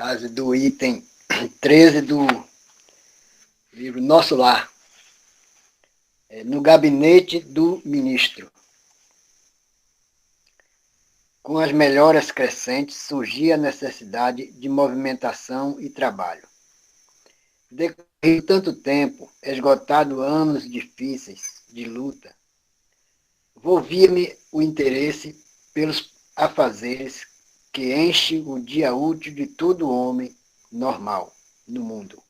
frase do item 13 do livro Nosso Lar. No gabinete do ministro. Com as melhoras crescentes, surgia a necessidade de movimentação e trabalho. Decorrido tanto tempo, esgotado anos difíceis de luta, volvia-me o interesse pelos afazeres que enche o dia útil de todo homem normal no mundo.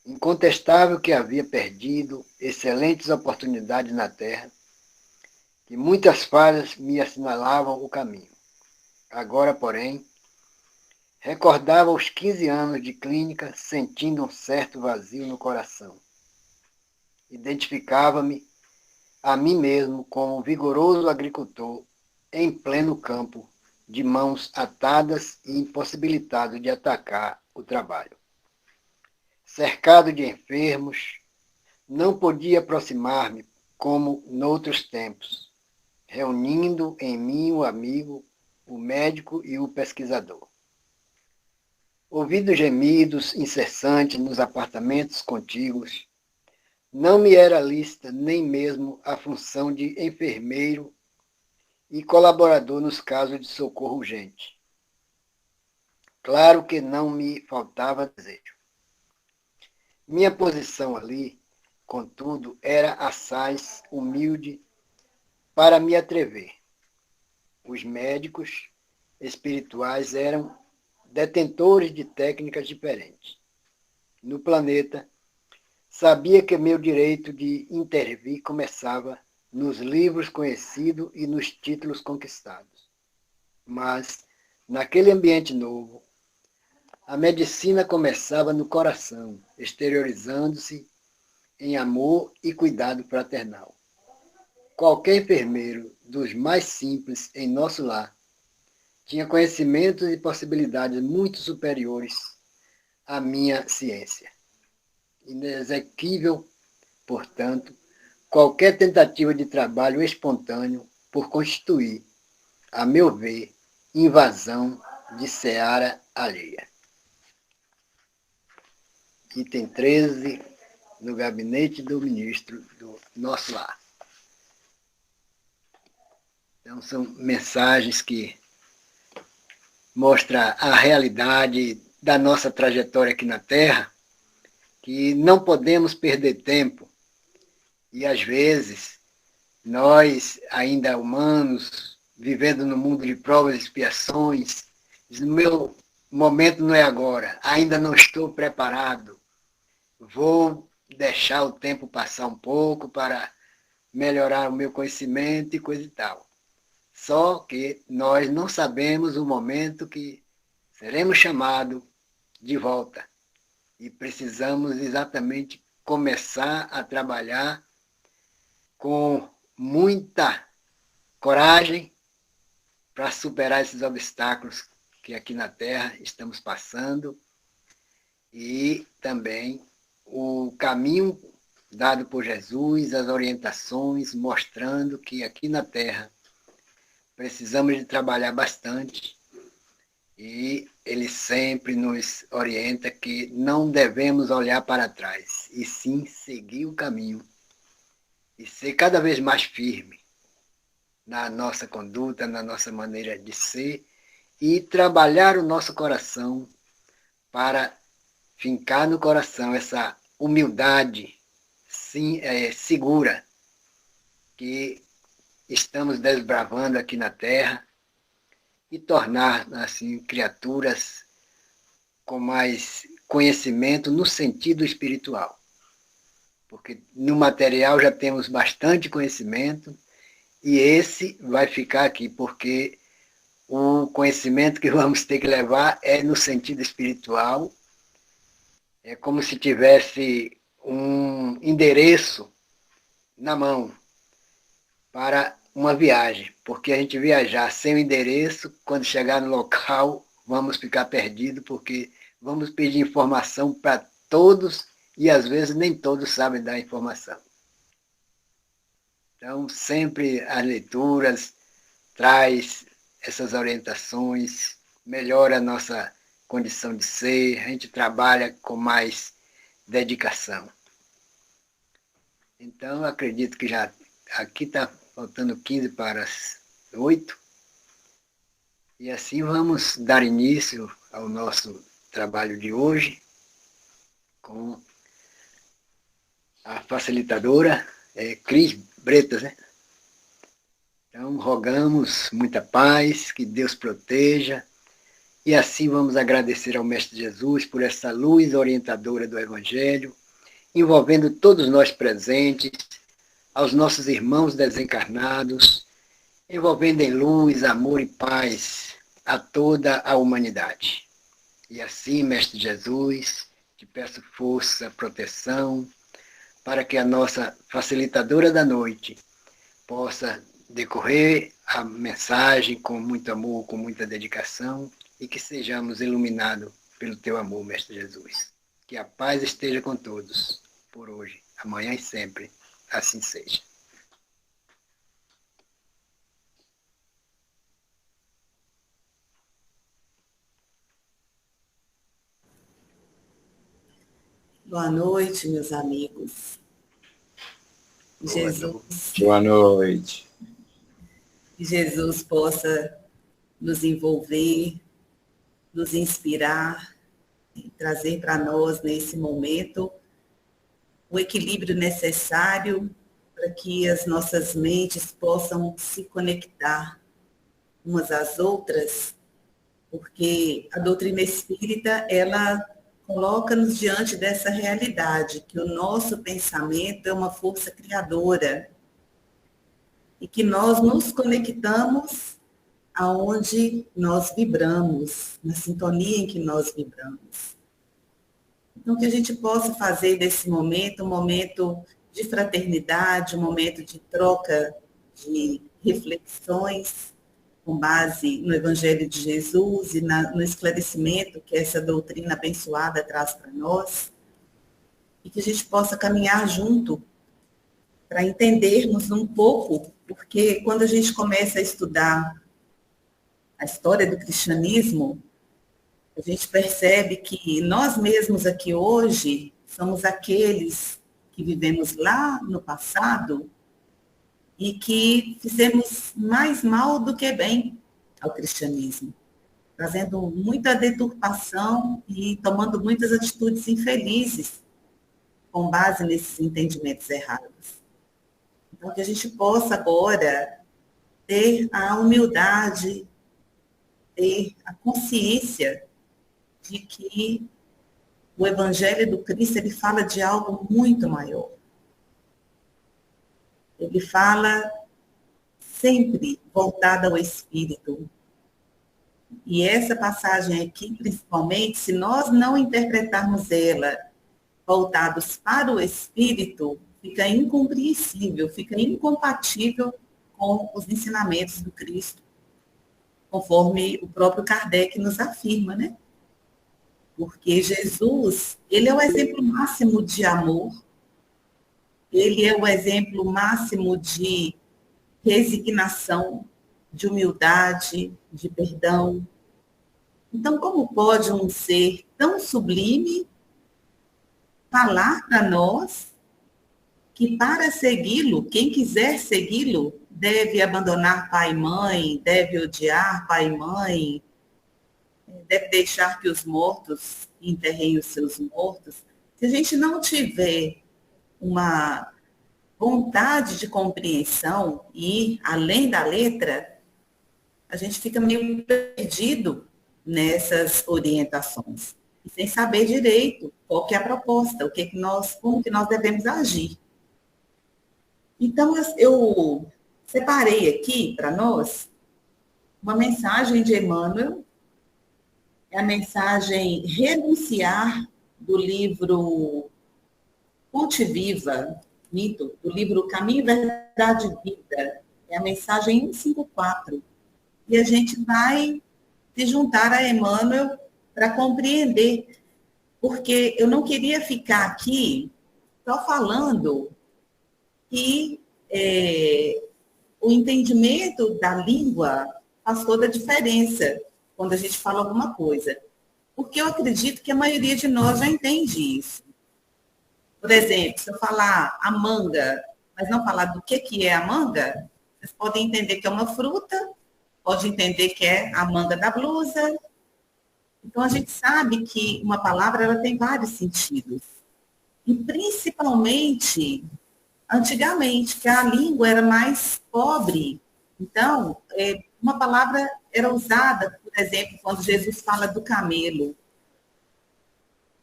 Incontestável que havia perdido excelentes oportunidades na terra, que muitas falhas me assinalavam o caminho. Agora, porém, recordava os 15 anos de clínica sentindo um certo vazio no coração. Identificava-me a mim mesmo como um vigoroso agricultor em pleno campo, de mãos atadas e impossibilitado de atacar o trabalho. Cercado de enfermos, não podia aproximar-me como noutros tempos, reunindo em mim o amigo, o médico e o pesquisador. Ouvindo gemidos incessantes nos apartamentos contíguos, não me era lícita nem mesmo a função de enfermeiro e colaborador nos casos de socorro urgente. Claro que não me faltava desejo. Minha posição ali, contudo, era assaz humilde para me atrever. Os médicos espirituais eram detentores de técnicas diferentes. No planeta, sabia que meu direito de intervir começava nos livros conhecidos e nos títulos conquistados. Mas, naquele ambiente novo, a medicina começava no coração, exteriorizando-se em amor e cuidado fraternal. Qualquer enfermeiro, dos mais simples em nosso lar, tinha conhecimentos e possibilidades muito superiores à minha ciência. Inexequível, portanto, qualquer tentativa de trabalho espontâneo por constituir, a meu ver, invasão de seara alheia. Item 13, no gabinete do ministro do Nosso Lar. Então, são mensagens que mostram a realidade da nossa trajetória aqui na Terra, que não podemos perder tempo. E, às vezes, nós, ainda humanos, vivendo no mundo de provas e expiações, o meu momento não é agora, ainda não estou preparado, vou deixar o tempo passar um pouco para melhorar o meu conhecimento e coisa e tal. Só que nós não sabemos o momento que seremos chamados de volta e precisamos exatamente começar a trabalhar com muita coragem para superar esses obstáculos que aqui na Terra estamos passando e também o caminho dado por Jesus, as orientações mostrando que aqui na Terra precisamos de trabalhar bastante e ele sempre nos orienta que não devemos olhar para trás e sim seguir o caminho e ser cada vez mais firme na nossa conduta, na nossa maneira de ser e trabalhar o nosso coração para fincar no coração essa humildade segura que estamos desbravando aqui na Terra e tornar assim criaturas com mais conhecimento no sentido espiritual. Porque no material já temos bastante conhecimento e esse vai ficar aqui, porque o conhecimento que vamos ter que levar é no sentido espiritual. É como se tivesse um endereço na mão para uma viagem, porque a gente viajar sem o endereço, quando chegar no local, vamos ficar perdidos, porque vamos pedir informação para todos e às vezes nem todos sabem dar informação. Então, sempre as leituras traz essas orientações, melhora a nossa condição de ser, a gente trabalha com mais dedicação. Então, eu acredito que já aqui está faltando 15 para as 8. E assim vamos dar início ao nosso trabalho de hoje com a facilitadora Cris Bretas, né? Então, rogamos muita paz, que Deus proteja, e assim vamos agradecer ao Mestre Jesus por essa luz orientadora do Evangelho, envolvendo todos nós presentes, aos nossos irmãos desencarnados, envolvendo em luz, amor e paz a toda a humanidade. E assim, Mestre Jesus, te peço força, proteção, para que a nossa facilitadora da noite possa decorrer a mensagem com muito amor, com muita dedicação, e que sejamos iluminados pelo teu amor, Mestre Jesus. Que a paz esteja com todos, por hoje, amanhã e sempre. Assim seja. Boa noite, meus amigos. Boa noite. Que Jesus possa nos envolver, nos inspirar e trazer para nós, nesse momento, o equilíbrio necessário para que as nossas mentes possam se conectar umas às outras, porque a doutrina espírita, ela coloca-nos diante dessa realidade, que o nosso pensamento é uma força criadora e que nós nos conectamos aonde nós vibramos, na sintonia em que nós vibramos. Então, que a gente possa fazer desse momento um momento de fraternidade, um momento de troca de reflexões com base no Evangelho de Jesus e no esclarecimento que essa doutrina abençoada traz para nós, e que a gente possa caminhar junto para entendermos um pouco, porque quando a gente começa a estudar a história do cristianismo, a gente percebe que nós mesmos aqui hoje somos aqueles que vivemos lá no passado e que fizemos mais mal do que bem ao cristianismo, trazendo muita deturpação e tomando muitas atitudes infelizes com base nesses entendimentos errados. Então, que a gente possa agora ter a humildade, ter a consciência de que o Evangelho do Cristo, ele fala de algo muito maior. Ele fala sempre voltado ao Espírito. E essa passagem aqui, principalmente, se nós não interpretarmos ela voltados para o Espírito, fica incompreensível, fica incompatível com os ensinamentos do Cristo, conforme o próprio Kardec nos afirma, né? Porque Jesus, ele é o exemplo máximo de amor, ele é o exemplo máximo de resignação, de humildade, de perdão. Então, como pode um ser tão sublime falar para nós que para segui-lo, quem quiser segui-lo, deve abandonar pai e mãe, deve odiar pai e mãe, deve deixar que os mortos enterrem os seus mortos? Se a gente não tiver uma vontade de compreensão e ir além da letra, a gente fica meio perdido nessas orientações, e sem saber direito qual que é a proposta, como que nós devemos agir. Então, eu separei aqui para nós uma mensagem de Emmanuel, é a mensagem Renunciar, do livro Fonte Viva, do livro Caminho, Verdade e Vida. É a mensagem 154. E a gente vai se juntar a Emmanuel para compreender, porque eu não queria ficar aqui só falando que o entendimento da língua faz toda a diferença quando a gente fala alguma coisa. Porque eu acredito que a maioria de nós já entende isso. Por exemplo, se eu falar a manga, mas não falar do que é a manga, vocês podem entender que é uma fruta, pode entender que é a manga da blusa. Então, a gente sabe que uma palavra ela tem vários sentidos. E, principalmente, antigamente, que a língua era mais pobre. Então, uma palavra era usada, por exemplo, quando Jesus fala do camelo.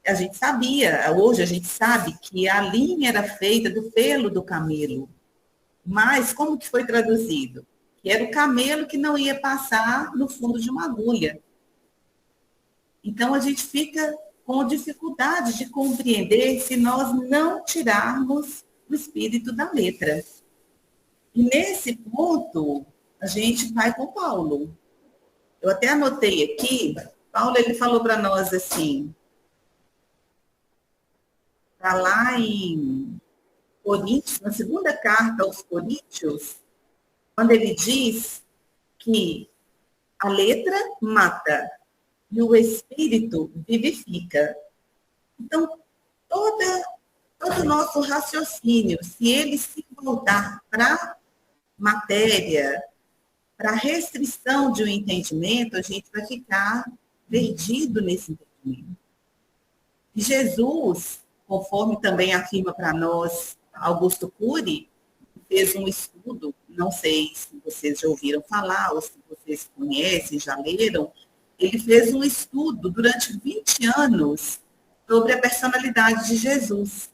A gente sabia, hoje a gente sabe que a linha era feita do pelo do camelo. Mas como que foi traduzido? Que era o camelo que não ia passar no fundo de uma agulha. Então a gente fica com dificuldade de compreender se nós não tirarmos o espírito da letra. E nesse ponto, a gente vai com Paulo. Eu até anotei aqui, Paulo ele falou para nós assim, está lá em Coríntios, na segunda carta aos Coríntios, quando ele diz que a letra mata e o espírito vivifica. Então, todo o nosso raciocínio, se ele se voltar para matéria, para restrição de um entendimento, a gente vai ficar perdido nesse entendimento. E Jesus, conforme também afirma para nós Augusto Cury, fez um estudo, não sei se vocês já ouviram falar, ou se vocês conhecem, já leram, ele fez um estudo durante 20 anos sobre a personalidade de Jesus.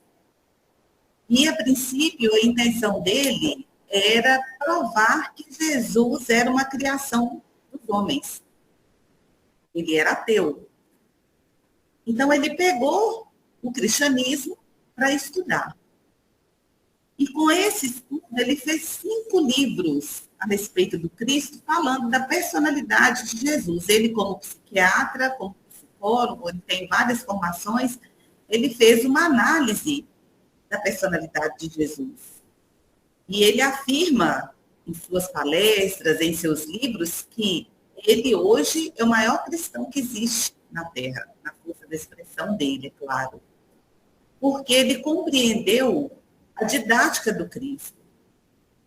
E, a princípio, a intenção dele era provar que Jesus era uma criação dos homens. Ele era ateu. Então, ele pegou o cristianismo para estudar. E com esse estudo, ele fez 5 livros a respeito do Cristo, falando da personalidade de Jesus. Ele, como psiquiatra, como psicólogo, ele tem várias formações, ele fez uma análise da personalidade de Jesus. E ele afirma, em suas palestras, em seus livros, que ele hoje é o maior cristão que existe na Terra, na força da expressão dele, é claro. Porque ele compreendeu a didática do Cristo.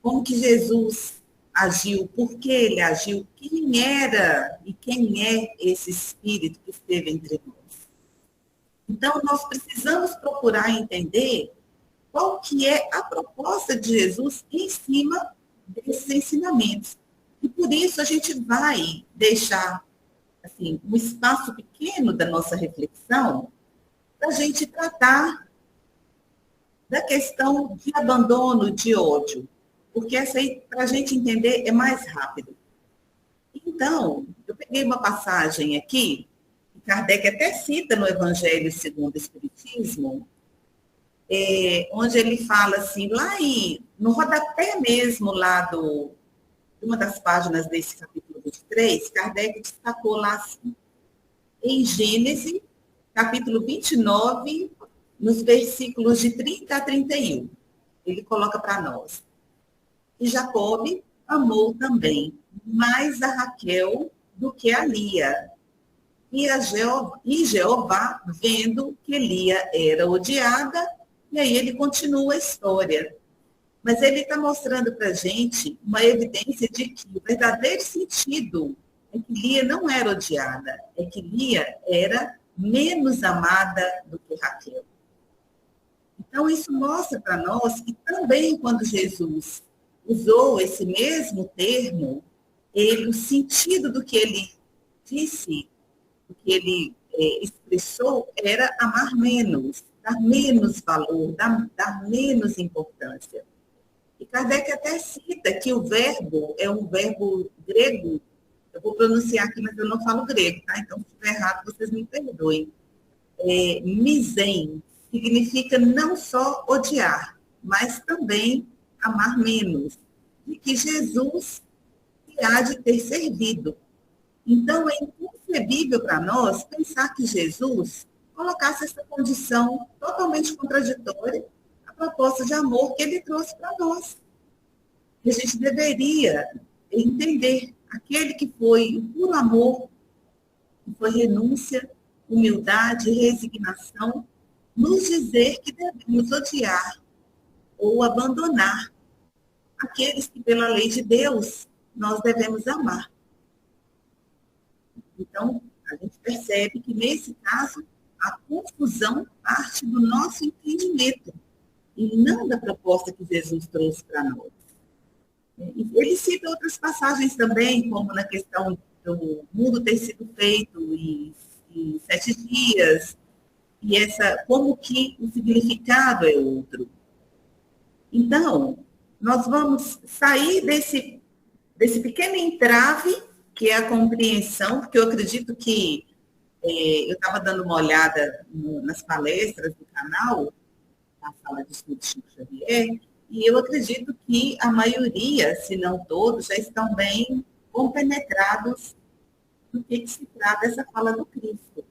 Como que Jesus agiu, por que ele agiu, quem era e quem é esse Espírito que esteve entre nós. Então, nós precisamos procurar entender qual que é a proposta de Jesus em cima desses ensinamentos. E por isso a gente vai deixar assim, um espaço pequeno da nossa reflexão para a gente tratar da questão de abandono, de ódio, porque essa aí, para a gente entender, é mais rápido. Então, eu peguei uma passagem aqui, que Kardec até cita no Evangelho segundo o Espiritismo, onde ele fala assim, lá no rodapé mesmo, lá de uma das páginas desse capítulo 23, Kardec destacou lá assim, em Gênesis, capítulo 29, nos versículos de 30 a 31. Ele coloca para nós. E Jacob amou também mais a Raquel do que a Lia. E Jeová, vendo que Lia era odiada, e aí ele continua a história. Mas ele está mostrando para a gente uma evidência de que o verdadeiro sentido é que Lia não era odiada, é que Lia era menos amada do que Raquel. Então, isso mostra para nós que também quando Jesus usou esse mesmo termo, o sentido do que ele disse, do que ele expressou, era amar menos, dar menos valor, dar menos importância. E Kardec até cita que o verbo é um verbo grego, eu vou pronunciar aqui, mas eu não falo grego, tá? Então, se estiver errado, vocês me perdoem. Misen significa não só odiar, mas também amar menos, de que Jesus há de ter servido. Então, é inconcebível para nós pensar que Jesus colocasse essa condição totalmente contraditória à proposta de amor que ele trouxe para nós. E a gente deveria entender aquele que foi o puro amor, que foi renúncia, humildade e resignação, nos dizer que devemos odiar ou abandonar aqueles que, pela lei de Deus, nós devemos amar. Então, a gente percebe que, nesse caso, a confusão parte do nosso entendimento e não da proposta que Jesus trouxe para nós. Ele cita outras passagens também, como na questão do mundo ter sido feito em 7 dias, e como que o significado é outro. Então, nós vamos sair desse pequeno entrave, que é a compreensão, porque eu acredito que eu estava dando uma olhada nas palestras do canal, na sala de estudo Chico Xavier, e eu acredito que a maioria, se não todos, já estão bem compenetrados do que se trata essa fala do Cristo.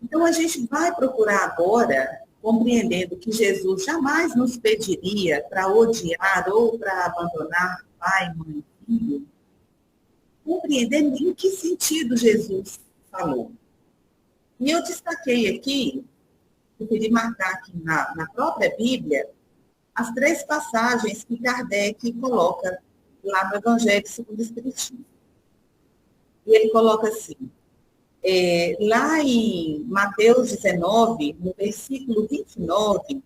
Então, a gente vai procurar agora, compreendendo que Jesus jamais nos pediria para odiar ou para abandonar pai, mãe, filho, compreendendo em que sentido Jesus falou. E eu destaquei aqui, eu queria marcar aqui na própria Bíblia, as 3 passagens que Kardec coloca lá no Evangelho segundo o Espiritismo. E ele coloca assim, lá em Mateus 19, no versículo 29,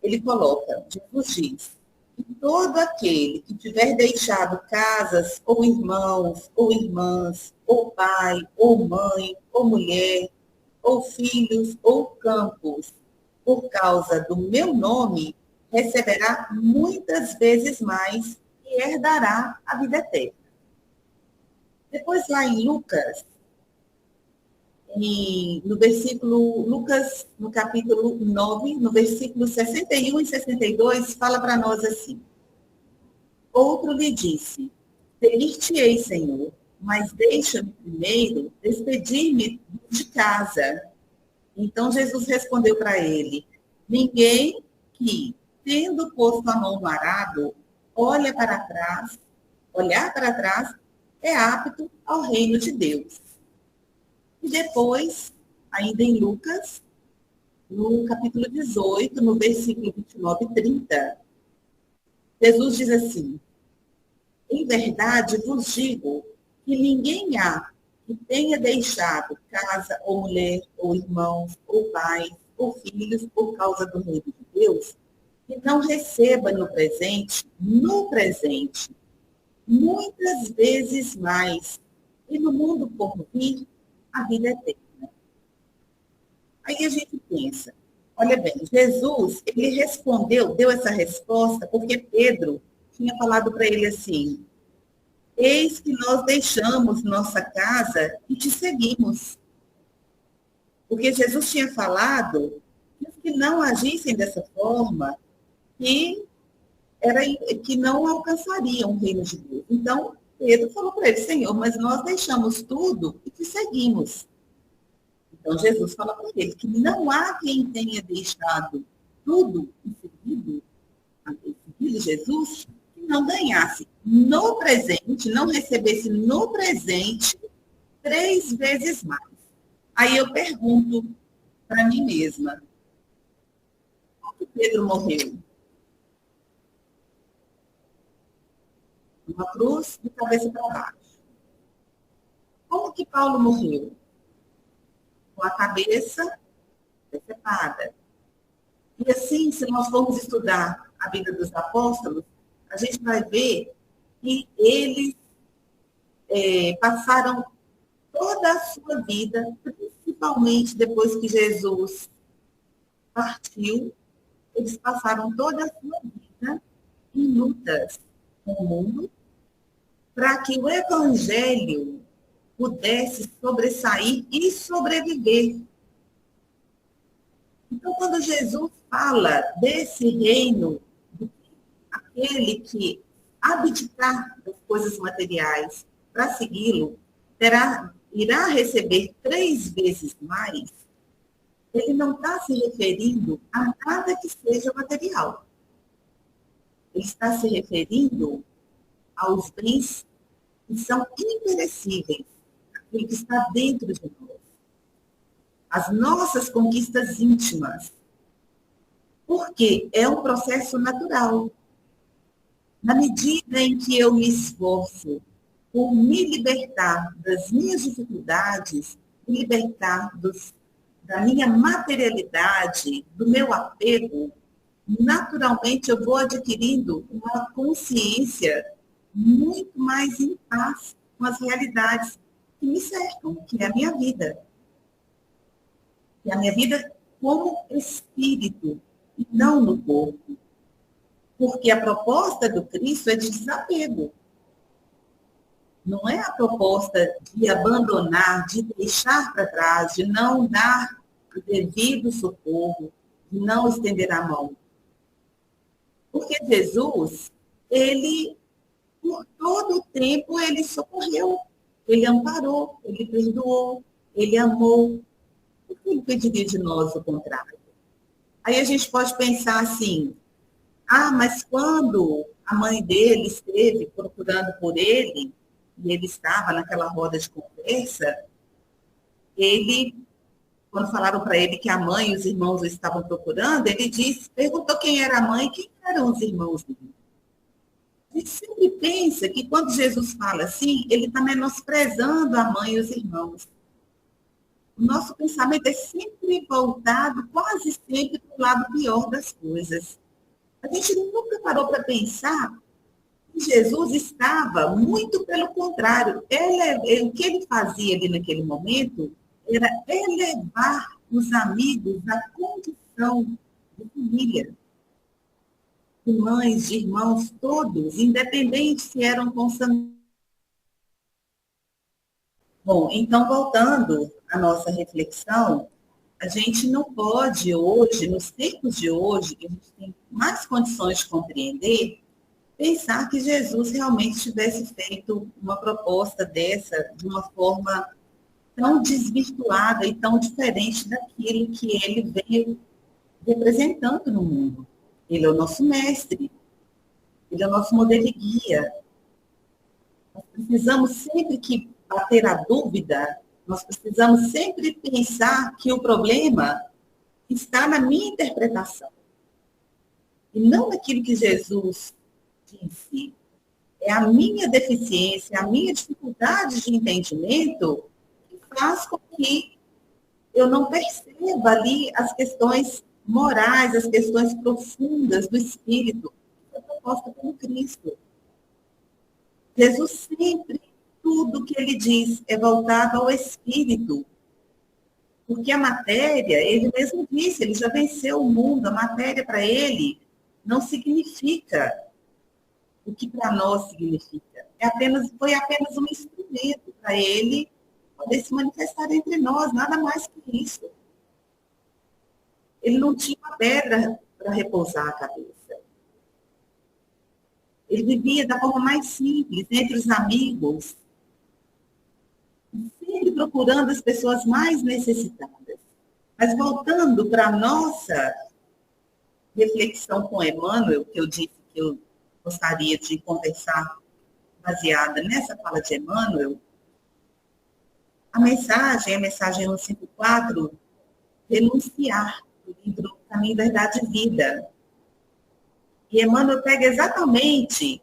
ele coloca, Jesus diz, que todo aquele que tiver deixado casas, ou irmãos, ou irmãs, ou pai, ou mãe, ou mulher, ou filhos, ou campos, por causa do meu nome, receberá muitas vezes mais e herdará a vida eterna. Depois, lá em Lucas, Lucas, no capítulo 9, no versículo 61 e 62, fala para nós assim, outro lhe disse, seguir-te-ei, Senhor, mas deixa-me primeiro despedir-me de casa. Então Jesus respondeu para ele, ninguém que, tendo posto a mão no arado, olhar para trás, é apto ao reino de Deus. E depois, ainda em Lucas, no capítulo 18, no versículo 29 e 30, Jesus diz assim, em verdade vos digo que ninguém há que tenha deixado casa, ou mulher, ou irmãos, ou pais, ou filhos, por causa do reino de Deus, que não receba no presente, muitas vezes mais, e no mundo por vir, a vida eterna. Aí a gente pensa, olha bem, Jesus, ele respondeu, deu essa resposta, porque Pedro tinha falado para ele assim, eis que nós deixamos nossa casa e te seguimos. Porque Jesus tinha falado que os que não agissem dessa forma, que não alcançariam o reino de Deus. Então, Pedro falou para ele, Senhor, mas nós deixamos tudo e te seguimos. Então, Jesus fala para ele que não há quem tenha deixado tudo e seguido Jesus, que não ganhasse no presente, não recebesse no presente 3 vezes mais. Aí eu pergunto para mim mesma, como que Pedro morreu? Uma cruz de cabeça para baixo. Como que Paulo morreu? Com a cabeça decepada. E assim, se nós formos estudar a vida dos apóstolos, a gente vai ver que eles passaram toda a sua vida, principalmente depois que Jesus partiu, eles passaram toda a sua vida em lutas com o mundo, para que o Evangelho pudesse sobressair e sobreviver. Então, quando Jesus fala desse reino, aquele que abdicar das coisas materiais para segui-lo, irá receber 3 vezes mais, ele não está se referindo a nada que seja material. Ele está se referindo aos bens que são imperecíveis, aquilo que está dentro de nós. as nossas conquistas íntimas, porque é um processo natural. Na medida em que eu me esforço por me libertar das minhas dificuldades, me libertar da minha materialidade, do meu apego, naturalmente eu vou adquirindo uma consciência muito mais em paz com as realidades que me cercam, que é a minha vida. Que é a minha vida como espírito, e não no corpo. Porque a proposta do Cristo é de desapego. Não é a proposta de abandonar, de deixar para trás, de não dar o devido socorro, de não estender a mão. Porque Jesus, ele, por todo o tempo, ele socorreu, ele amparou, ele perdoou, ele amou. Por que ele pediria de nós o contrário? Aí a gente pode pensar assim, mas quando a mãe dele esteve procurando por ele, e ele estava naquela roda de conversa, quando falaram para ele que a mãe e os irmãos o estavam procurando, ele perguntou quem era a mãe e quem eram os irmãos dele. A gente sempre pensa que quando Jesus fala assim, ele está menosprezando a mãe e os irmãos. O nosso pensamento é sempre voltado, quase sempre, para o lado pior das coisas. A gente nunca parou para pensar que Jesus estava muito pelo contrário. O que ele fazia ali naquele momento era elevar os amigos à condição de família. De mães, de irmãos, todos, independente se eram consanguíneos. Bom, então, voltando à nossa reflexão, a gente não pode hoje, nos tempos de hoje, que a gente tem mais condições de compreender, pensar que Jesus realmente tivesse feito uma proposta dessa de uma forma tão desvirtuada e tão diferente daquilo que ele veio representando no mundo. Ele é o nosso mestre, ele é o nosso modelo de guia. Nós precisamos sempre que bater a dúvida, nós precisamos sempre pensar que o problema está na minha interpretação. E não naquilo que Jesus disse. É a minha deficiência, a minha dificuldade de entendimento que faz com que eu não perceba ali as questões morais, as questões profundas do espírito que é proposta pelo Cristo. Jesus sempre, tudo que ele diz é voltado ao espírito. Porque a matéria, ele mesmo disse, ele já venceu o mundo, a matéria para ele não significa o que para nós significa. Foi apenas um instrumento para ele poder se manifestar entre nós, nada mais que isso. Ele não tinha uma pedra para repousar a cabeça. Ele vivia da forma mais simples, entre os amigos, sempre procurando as pessoas mais necessitadas. Mas voltando para a nossa reflexão com Emmanuel, que eu disse que eu gostaria de conversar baseada nessa fala de Emmanuel, a mensagem 154, renunciar, do livro Caminho, Verdade e Vida. E Emmanuel pega exatamente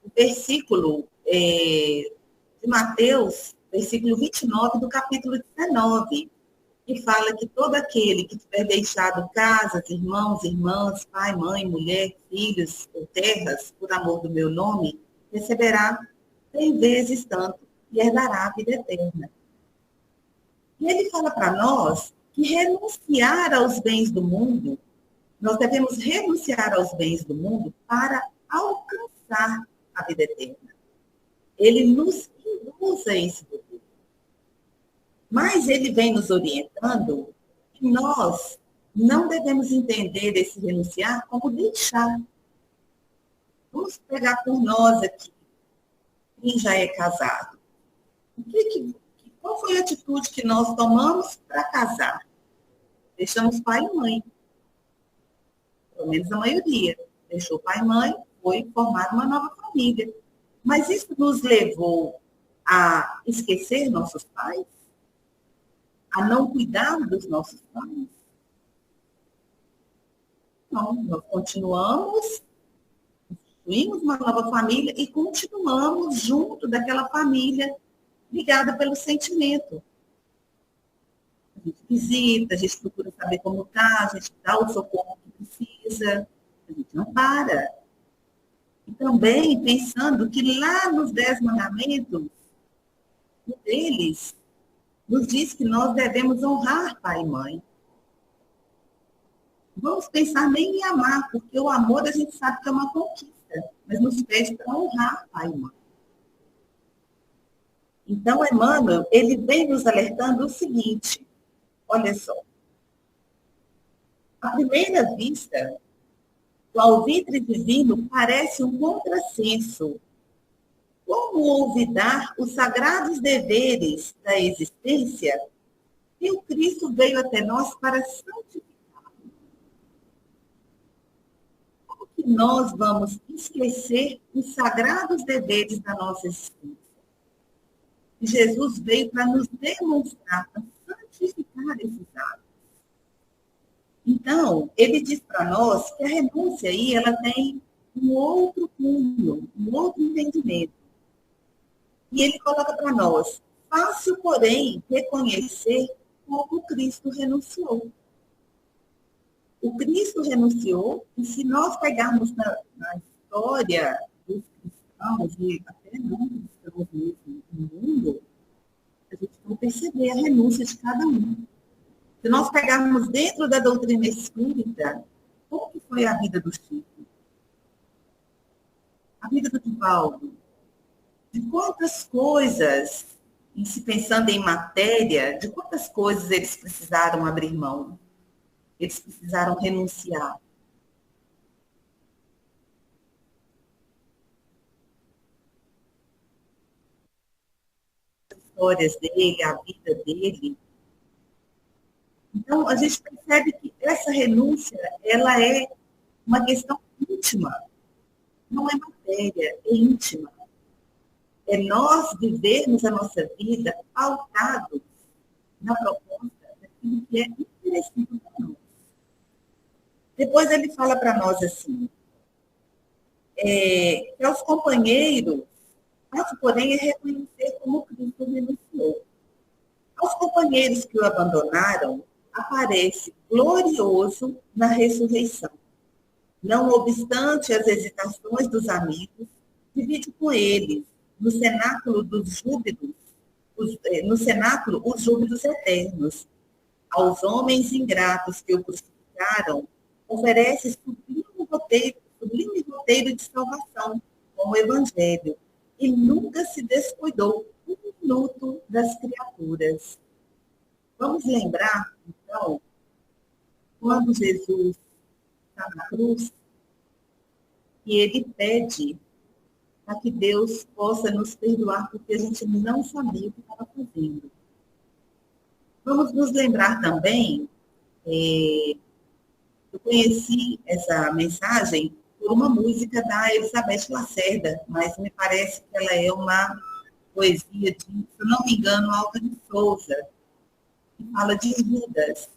o versículo de Mateus, versículo 29 do capítulo 19, que fala que todo aquele que tiver deixado casas, irmãos, irmãs, pai, mãe, mulher, filhos ou terras, por amor do meu nome, receberá 100 vezes tanto e herdará a vida eterna. E ele fala para nós que renunciar aos bens do mundo, nós devemos renunciar aos bens do mundo para alcançar a vida eterna. Ele nos induz a esse desejo. Mas ele vem nos orientando que nós não devemos entender esse renunciar como deixar. Vamos pegar por nós aqui, quem já é casado. Qual foi a atitude que nós tomamos para casar? Deixamos pai e mãe. Pelo menos a maioria. Deixou pai e mãe, foi formar uma nova família. Mas isso nos levou a esquecer nossos pais? a não cuidar dos nossos pais? Não, nós continuamos, construímos uma nova família e continuamos junto daquela família ligada pelo sentimento. A gente visita, a gente procura saber como está, a gente dá o socorro que precisa, a gente não para. E também pensando que lá nos 10 mandamentos, um deles nos diz que nós devemos honrar pai e mãe. Vamos pensar nem em amar, porque o amor a gente sabe que é uma conquista, mas nos pede para honrar pai e mãe. Então, Emmanuel, ele vem nos alertando o seguinte, olha só. À primeira vista, o alvitre divino parece um contrassenso. Como olvidar os sagrados deveres da existência e o Cristo veio até nós para santificar? Como que nós vamos esquecer os sagrados deveres da nossa existência? E Jesus veio para nos demonstrar, para santificar esses atos. Então, ele diz para nós que a renúncia aí, ela tem um outro cunho, um outro entendimento. E ele coloca para nós, fácil, porém, reconhecer como Cristo renunciou. O Cristo renunciou, e se nós pegarmos na história dos cristãos, e até não cristãos mesmo no mundo, a gente vai perceber a renúncia de cada um. Se nós pegarmos dentro da doutrina espírita, como que foi a vida do Chico? A vida do Divaldo? De quantas coisas, em se pensando em matéria, de quantas coisas eles precisaram abrir mão? Eles precisaram renunciar. As histórias dele, a vida dele. Então, a gente percebe que essa renúncia, ela é uma questão íntima. Não é matéria, é íntima. É nós vivermos a nossa vida pautados na proposta daquilo que é interessante para nós. Depois ele fala para nós assim, que aos companheiros, nosso porém é reconhecer como Cristo renunciou. Aos companheiros que o abandonaram, aparece glorioso na ressurreição. Não obstante as hesitações dos amigos, divide com eles, no cenáculo dos júbilos, os júbilos eternos. Aos homens ingratos que o crucificaram, oferece sublime roteiro de salvação, com o Evangelho, e nunca se descuidou um minuto das criaturas. Vamos lembrar, então, quando Jesus está na cruz, e ele pede para que Deus possa nos perdoar, porque a gente não sabia o que estava fazendo. Vamos nos lembrar também, eu conheci essa mensagem por uma música da Elizabeth Lacerda, mas me parece que ela é uma poesia de, se eu não me engano, Alta de Souza, que fala de Judas.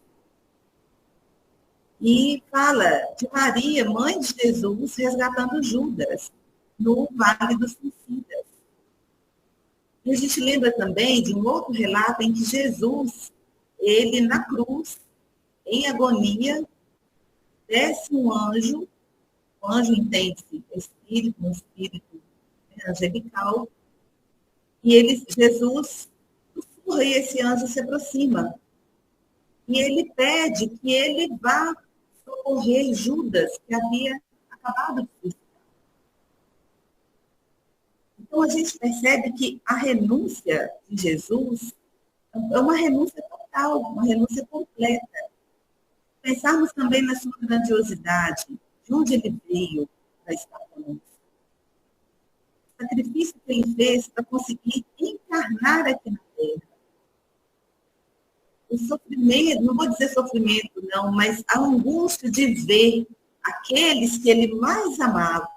E fala de Maria, mãe de Jesus, resgatando Judas, no Vale dos Suicidas. E a gente lembra também de um outro relato em que Jesus, ele na cruz, em agonia, desce um anjo, o anjo entende-se espírito, um espírito angelical, e Jesus sussurra e esse anjo se aproxima. E ele pede que ele vá socorrer Judas, que havia acabado de suicidar. Então, a gente percebe que a renúncia de Jesus é uma renúncia total, uma renúncia completa. Pensarmos também na sua grandiosidade, de onde ele veio para estar conosco. O sacrifício que ele fez para conseguir encarnar aqui na Terra. O sofrimento, não vou dizer sofrimento não, mas a angústia de ver aqueles que ele mais amava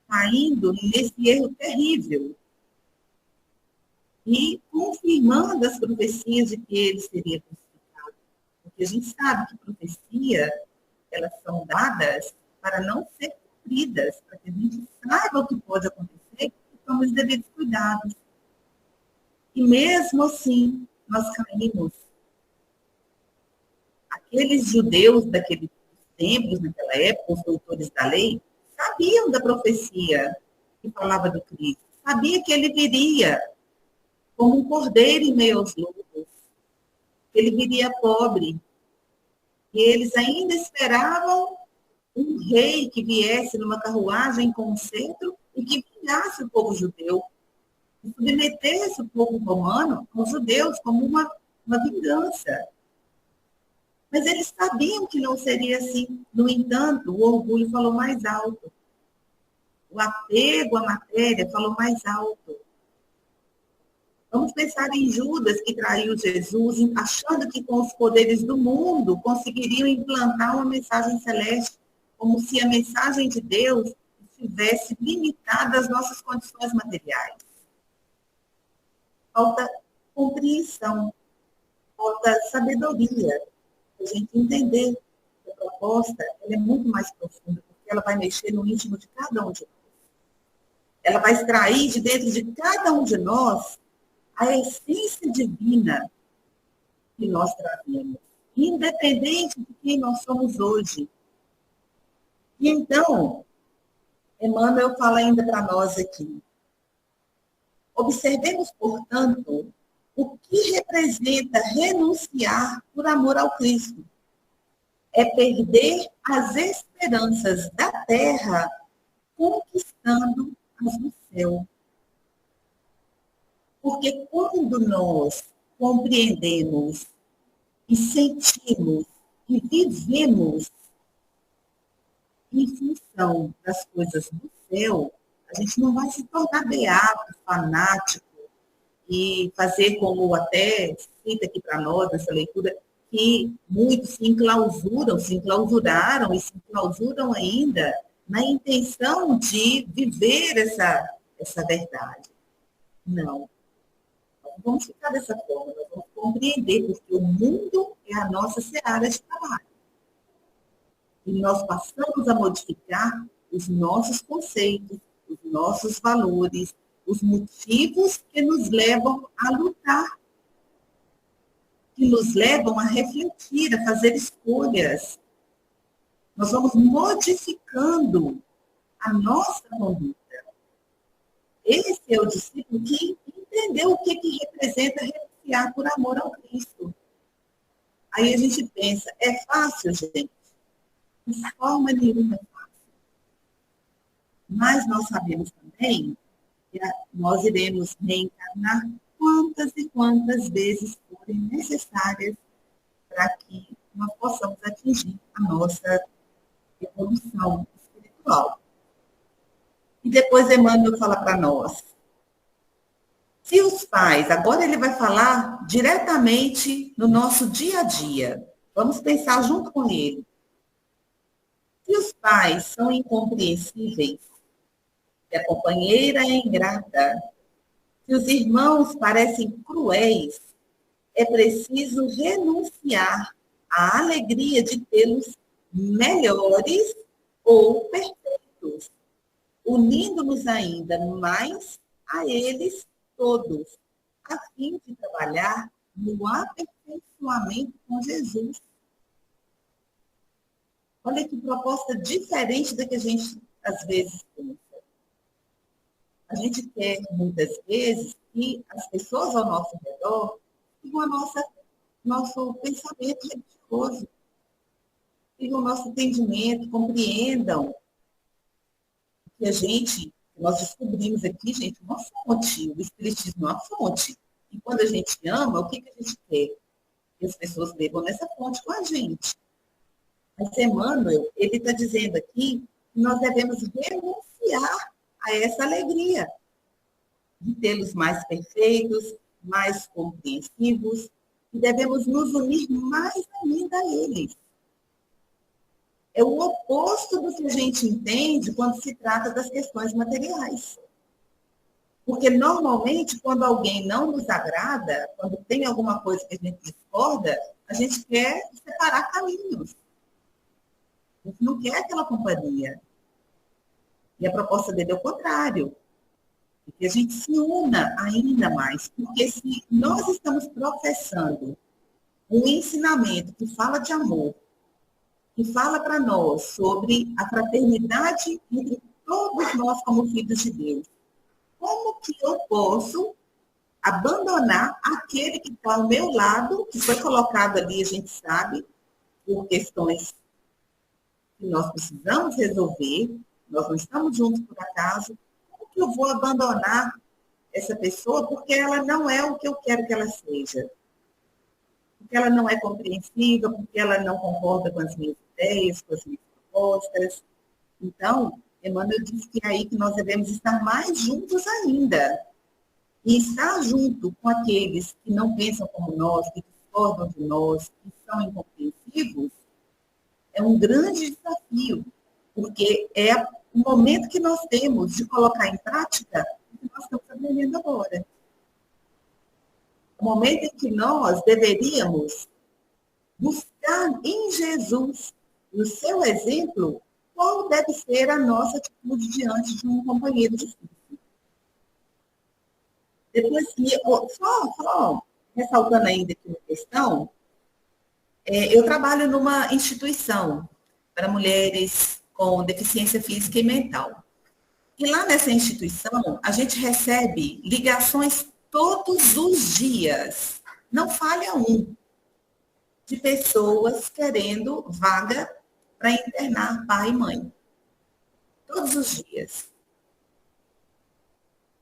caindo nesse erro terrível. E confiar confirmando as profecias de que ele seria crucificado. Porque a gente sabe que profecia, elas são dadas para não ser cumpridas, para que a gente saiba o que pode acontecer e tome os devidos cuidados. E mesmo assim, nós caímos. Aqueles judeus daqueles tempos, naquela época, os doutores da lei, sabiam da profecia que falava do Cristo, sabia que ele viria como um cordeiro em meio aos lobos, que ele viria pobre. E eles ainda esperavam um rei que viesse numa carruagem com um cetro e que vingasse o povo judeu, e submetesse o povo romano aos judeus como uma vingança. Mas eles sabiam que não seria assim. No entanto, o orgulho falou mais alto. O apego à matéria falou mais alto. Vamos pensar em Judas, que traiu Jesus, achando que com os poderes do mundo conseguiriam implantar uma mensagem celeste, como se a mensagem de Deus estivesse limitada às nossas condições materiais. Falta compreensão, falta sabedoria, para a gente entender que a proposta ela é muito mais profunda, porque ela vai mexer no íntimo de cada um de nós. Ela vai extrair de dentro de cada um de nós a essência divina que nós trazemos, independente de quem nós somos hoje. E então, Emmanuel fala ainda para nós aqui. Observemos, portanto, o que representa renunciar por amor ao Cristo. É perder as esperanças da terra, conquistando as do céu. Porque quando nós compreendemos e sentimos e vivemos em função das coisas do céu, a gente não vai se tornar beato, fanático e fazer como até cita aqui para nós nessa leitura, que muitos se enclausuraram e se enclausuram ainda na intenção de viver essa verdade. Não. Vamos ficar dessa forma, nós vamos compreender, porque o mundo é a nossa seara de trabalho. E nós passamos a modificar os nossos conceitos, os nossos valores, os motivos que nos levam a lutar, que nos levam a refletir, a fazer escolhas. Nós vamos modificando a nossa conduta. Esse é o discípulo que entendeu o que representa renunciar por amor ao Cristo. Aí a gente pensa, é fácil, gente? De forma nenhuma é fácil. Mas nós sabemos também que nós iremos reencarnar quantas e quantas vezes forem necessárias para que nós possamos atingir a nossa evolução espiritual. E depois Emmanuel fala para nós, se os pais, agora ele vai falar diretamente no nosso dia a dia, vamos pensar junto com ele. Se os pais são incompreensíveis, se a companheira é ingrata, se os irmãos parecem cruéis, é preciso renunciar à alegria de tê-los melhores ou perfeitos, unindo-nos ainda mais a eles todos, a fim de trabalhar no aperfeiçoamento com Jesus. Olha que proposta diferente da que a gente, às vezes, pensa. A gente quer, muitas vezes, que as pessoas ao nosso redor tenham nosso pensamento religioso, tenham o nosso entendimento, compreendam que nós descobrimos aqui, gente, uma fonte, o Espiritismo é uma fonte. E quando a gente ama, o que a gente quer? Que as pessoas bebam nessa fonte com a gente. Mas Emmanuel, ele está dizendo aqui que nós devemos renunciar a essa alegria de tê-los mais perfeitos, mais compreensivos, e devemos nos unir mais ainda a eles. É o oposto do que a gente entende quando se trata das questões materiais. Porque, normalmente, quando alguém não nos agrada, quando tem alguma coisa que a gente discorda, a gente quer separar caminhos. A gente não quer aquela companhia. E a proposta dele é o contrário. Que a gente se una ainda mais. Porque se nós estamos professando um ensinamento que fala de amor, que fala para nós sobre a fraternidade entre todos nós como filhos de Deus, como que eu posso abandonar aquele que está ao meu lado, que foi colocado ali, a gente sabe, por questões que nós precisamos resolver, nós não estamos juntos por acaso, como que eu vou abandonar essa pessoa porque ela não é o que eu quero que ela seja? Porque ela não é compreensiva, porque ela não concorda com as minhas ideias, com as minhas propostas. Então, Emmanuel diz que é aí que nós devemos estar mais juntos ainda. E estar junto com aqueles que não pensam como nós, que discordam de nós, que são incompreensivos, é um grande desafio, porque é o momento que nós temos de colocar em prática o que nós estamos aprendendo agora. O momento em que nós deveríamos buscar em Jesus, no seu exemplo, qual deve ser a nossa atitude diante de um companheiro difícil. Depois, só ressaltando ainda aqui uma questão, eu trabalho numa instituição para mulheres com deficiência física e mental. E lá nessa instituição, a gente recebe ligações todos os dias, não falha um, de pessoas querendo vaga para internar pai e mãe. Todos os dias.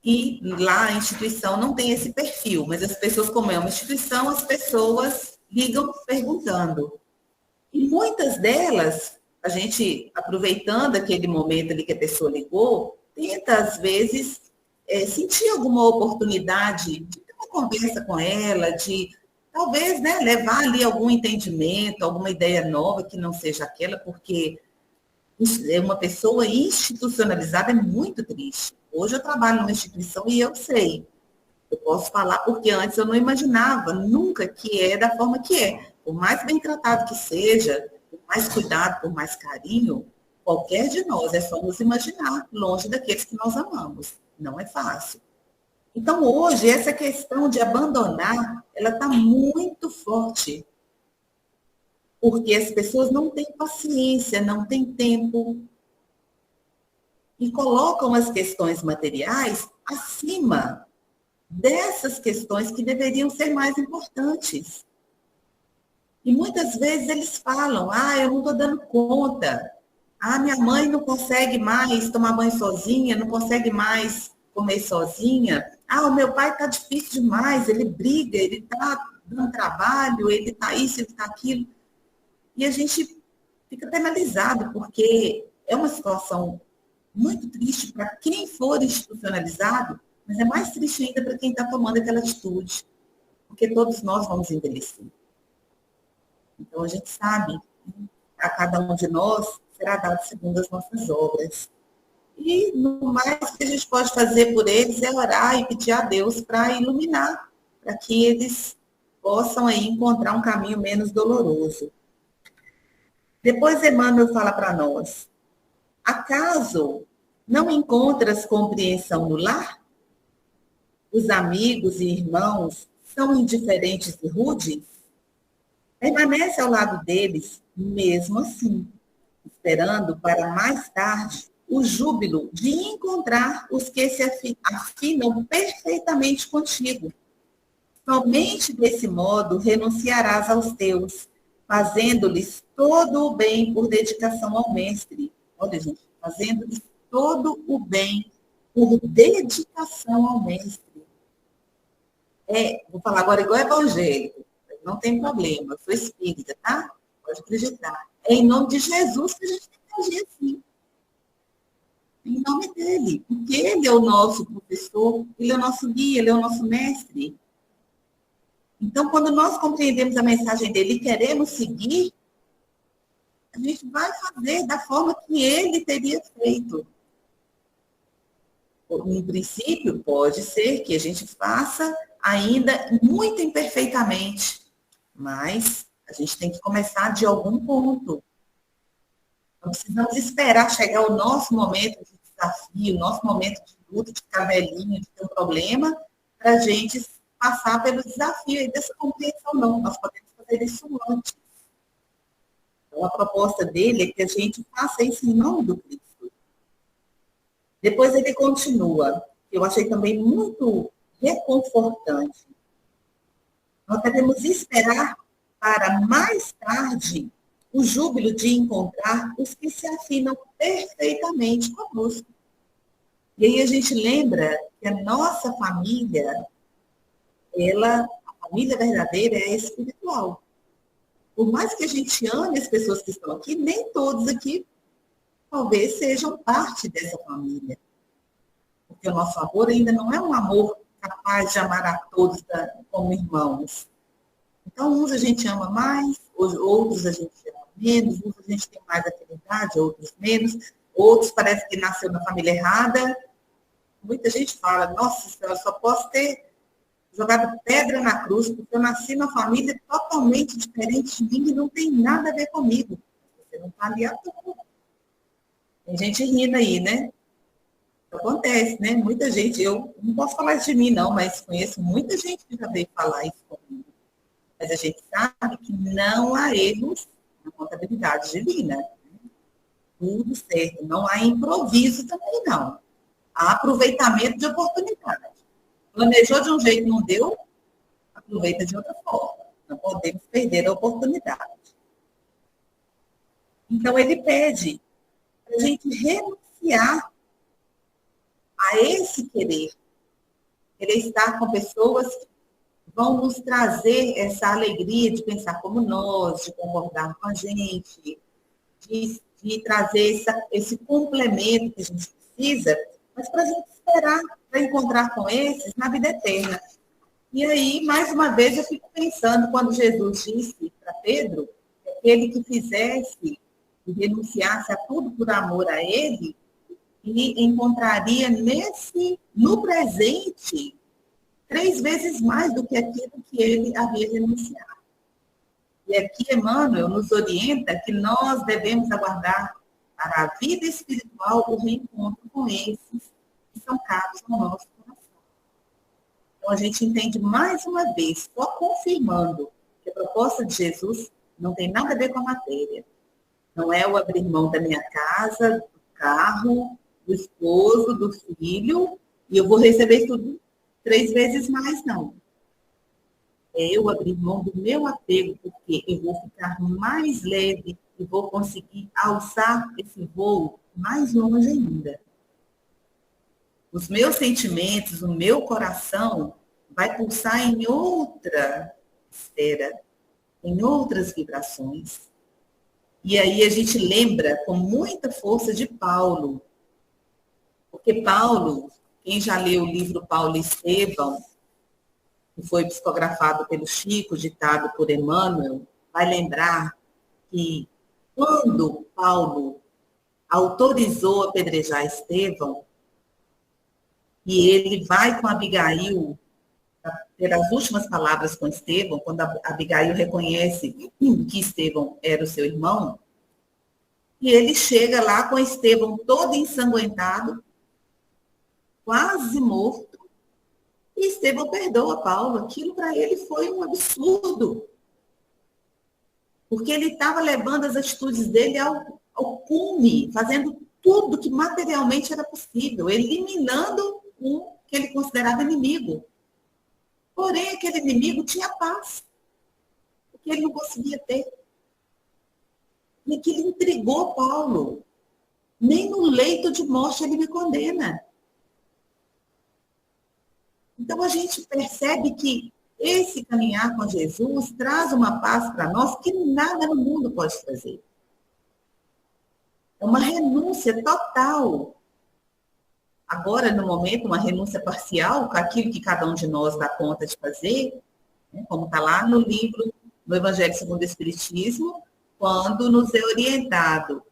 E lá a instituição não tem esse perfil, mas as pessoas, como é uma instituição, as pessoas ligam perguntando. E muitas delas, a gente, aproveitando aquele momento ali que a pessoa ligou, tenta, às vezes, sentir alguma oportunidade de ter uma conversa com ela, de talvez, né, levar ali algum entendimento, alguma ideia nova que não seja aquela, porque uma pessoa institucionalizada é muito triste. Hoje eu trabalho numa instituição e eu sei. Eu posso falar porque antes eu não imaginava nunca que é da forma que é. Por mais bem tratado que seja, por mais cuidado, por mais carinho, qualquer de nós é só nos imaginar longe daqueles que nós amamos. Não é fácil. Então, hoje, essa questão de abandonar, ela está muito forte. Porque as pessoas não têm paciência, não têm tempo. E colocam as questões materiais acima dessas questões que deveriam ser mais importantes. E muitas vezes eles falam, eu não estou dando conta. Minha mãe não consegue mais tomar banho sozinha, não consegue mais comer sozinha. O meu pai está difícil demais, ele briga, ele está dando trabalho, ele está isso, ele está aquilo. E a gente fica penalizado, porque é uma situação muito triste para quem for institucionalizado, mas é mais triste ainda para quem está tomando aquela atitude, porque todos nós vamos envelhecer. Então, a gente sabe que a cada um de nós será dado segundo as nossas obras. E, no mais, que a gente pode fazer por eles é orar e pedir a Deus para iluminar, para que eles possam aí encontrar um caminho menos doloroso. Depois, Emmanuel fala para nós, acaso não encontras compreensão no lar? Os amigos e irmãos são indiferentes e rudes? Permanece ao lado deles, mesmo assim, esperando para mais tarde o júbilo de encontrar os que se afinam perfeitamente contigo. Somente desse modo renunciarás aos teus, fazendo-lhes todo o bem por dedicação ao Mestre. Olha, gente, fazendo-lhes todo o bem por dedicação ao Mestre. Vou falar agora igual evangélico, não tem problema, eu sou espírita, tá? Pode acreditar. É em nome de Jesus que a gente tem que agir assim. Em nome dele, porque ele é o nosso professor, ele é o nosso guia, ele é o nosso mestre. Então, quando nós compreendemos a mensagem dele e queremos seguir, a gente vai fazer da forma que ele teria feito. no princípio, pode ser que a gente faça ainda muito imperfeitamente, mas a gente tem que começar de algum ponto. Não precisamos esperar chegar o nosso momento de desafio, o nosso momento de luta, de ficar velhinho, de ter um problema, para a gente passar pelo desafio e dessa compreensão, não. Nós podemos fazer isso antes. Então, a proposta dele é que a gente faça isso em nome do Cristo. Depois ele continua, que eu achei também muito reconfortante. Nós devemos esperar para mais tarde o júbilo de encontrar os que se afinam perfeitamente conosco. E aí a gente lembra que a nossa família, a família verdadeira é espiritual. Por mais que a gente ame as pessoas que estão aqui, nem todos aqui talvez sejam parte dessa família. Porque o nosso amor ainda não é um amor capaz de amar a todos como irmãos. Então, uns a gente ama mais, outros a gente ama menos, uns a gente tem mais afinidade, outros menos, outros parece que nasceu na família errada. Muita gente fala, nossa senhora, só posso ter jogado pedra na cruz, porque eu nasci numa família totalmente diferente de mim e não tem nada a ver comigo. Você não está ali à toa. Tem gente rindo aí, né? Acontece, né? Muita gente, eu não posso falar isso de mim, não, mas conheço muita gente que já veio falar isso comigo. Mas a gente sabe que não há erros na contabilidade divina. Tudo certo. Não há improviso também, não. Há aproveitamento de oportunidade. Planejou de um jeito, não deu, aproveita de outra forma. Não podemos perder a oportunidade. Então, ele pede para a gente renunciar a esse querer estar com pessoas que vão nos trazer essa alegria de pensar como nós, de concordar com a gente, de trazer esse complemento que a gente precisa, mas para a gente esperar para encontrar com esses na vida eterna. E aí, mais uma vez, eu fico pensando, quando Jesus disse para Pedro, que aquele que fizesse e renunciasse a tudo por amor a ele, e encontraria no presente 3 vezes mais do que aquilo que ele havia renunciado. E aqui Emmanuel nos orienta que nós devemos aguardar para a vida espiritual o reencontro com esses que são caros no nosso coração. Então a gente entende mais uma vez, só confirmando que a proposta de Jesus não tem nada a ver com a matéria. Não é o abrir mão da minha casa, do carro, do esposo, do filho, e eu vou receber tudo 3 vezes mais, não. É eu abrir mão do meu apego, porque eu vou ficar mais leve e vou conseguir alçar esse voo mais longe ainda. Os meus sentimentos, o meu coração vai pulsar em outra esfera, em outras vibrações. E aí a gente lembra com muita força de Paulo, porque Paulo, quem já leu o livro Paulo e Estevão, que foi psicografado pelo Chico, ditado por Emmanuel, vai lembrar que quando Paulo autorizou apedrejar Estevão, e ele vai com Abigail ter as últimas palavras com Estevão, quando Abigail reconhece que Estevão era o seu irmão, e ele chega lá com Estevão todo ensanguentado, quase morto, e Estevão perdoa Paulo. Aquilo para ele foi um absurdo. Porque ele estava levando as atitudes dele ao cume, fazendo tudo que materialmente era possível, eliminando um que ele considerava inimigo. Porém, aquele inimigo tinha paz, porque ele não conseguia ter. E aquilo intrigou Paulo. Nem no leito de morte ele me condena. Então, a gente percebe que esse caminhar com Jesus traz uma paz para nós que nada no mundo pode trazer. É uma renúncia total. Agora, no momento, uma renúncia parcial com aquilo que cada um de nós dá conta de fazer, né, como está lá no livro, no Evangelho segundo o Espiritismo, quando nos é orientado,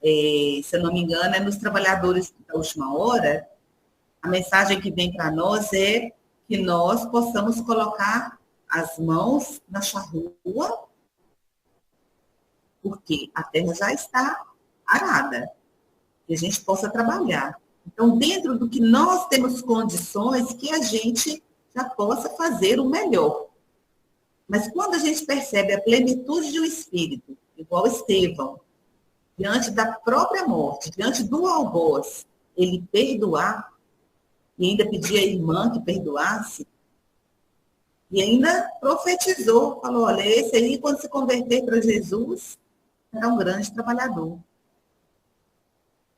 se eu não me engano, é nos Trabalhadores da Última Hora, A mensagem que vem para nós é que nós possamos colocar as mãos na charrua, porque a terra já está arada, que a gente possa trabalhar. Então, dentro do que nós temos condições, que a gente já possa fazer o melhor. Mas quando a gente percebe a plenitude do Espírito, igual Estevão, diante da própria morte, diante do algoz, ele perdoar, e ainda pedir à irmã que perdoasse, e ainda profetizou, falou, olha, esse aí, quando se converter para Jesus, será um grande trabalhador.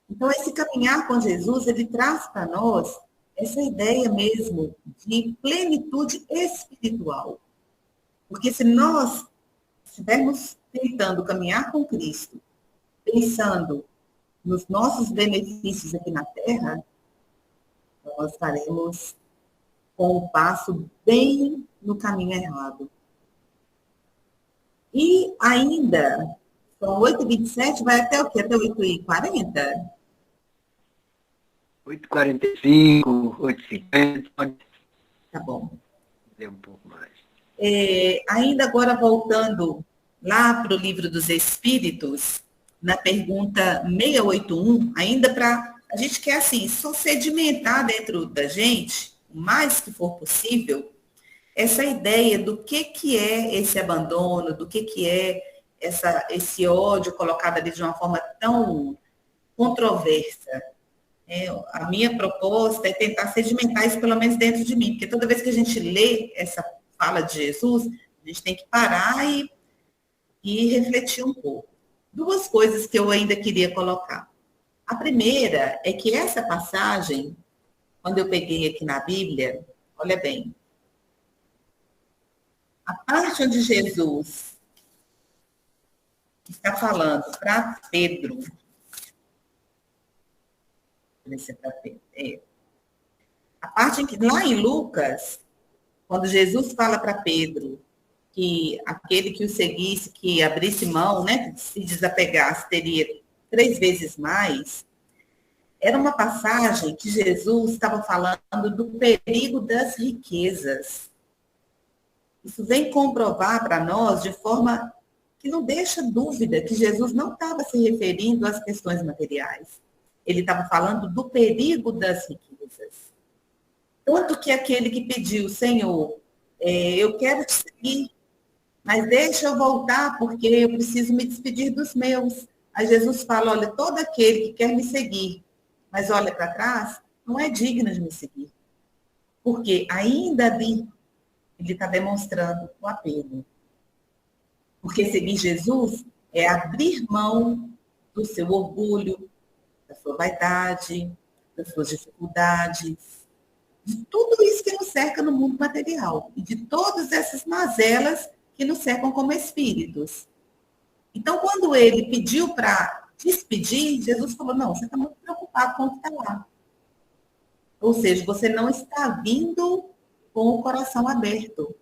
Então, esse caminhar com Jesus, ele traz para nós essa ideia mesmo de plenitude espiritual. Porque se nós estivermos tentando caminhar com Cristo, pensando nos nossos benefícios aqui na Terra, nós estaremos com um passo bem no caminho errado. E ainda, são 8h27, vai até o quê? Até 8h40? 8h45, 8h50, pode Tá bom. dizer um pouco mais. Ainda agora voltando lá para o Livro dos Espíritos, na pergunta 681, ainda para... A gente quer, assim, só sedimentar dentro da gente, o mais que for possível, essa ideia do que é esse abandono, do que é esse ódio colocado ali de uma forma tão controversa. A minha proposta é tentar sedimentar isso pelo menos dentro de mim, porque toda vez que a gente lê essa fala de Jesus, a gente tem que parar e refletir um pouco. Duas coisas que eu ainda queria colocar. A primeira é que essa passagem, quando eu peguei aqui na Bíblia, olha bem, a parte onde Jesus está falando para Pedro, a parte em que, lá em Lucas, quando Jesus fala para Pedro que aquele que o seguisse, que abrisse mão, né, que se desapegasse, teria 3 vezes mais, era uma passagem que Jesus estava falando do perigo das riquezas. Isso vem comprovar para nós de forma que não deixa dúvida que Jesus não estava se referindo às questões materiais. Ele estava falando do perigo das riquezas. Tanto que aquele que pediu, Senhor, eu quero te seguir, mas deixa eu voltar porque eu preciso me despedir dos meus. Aí Jesus fala, olha, todo aquele que quer me seguir, mas olha para trás, não é digno de me seguir. Porque ainda ali, ele está demonstrando o apego. Porque seguir Jesus é abrir mão do seu orgulho, da sua vaidade, das suas dificuldades, de tudo isso que nos cerca no mundo material e de todas essas mazelas que nos cercam como espíritos. Então, quando ele pediu para despedir, Jesus falou, não, você está muito preocupado com o que está lá. Ou seja, você não está vindo com o coração aberto.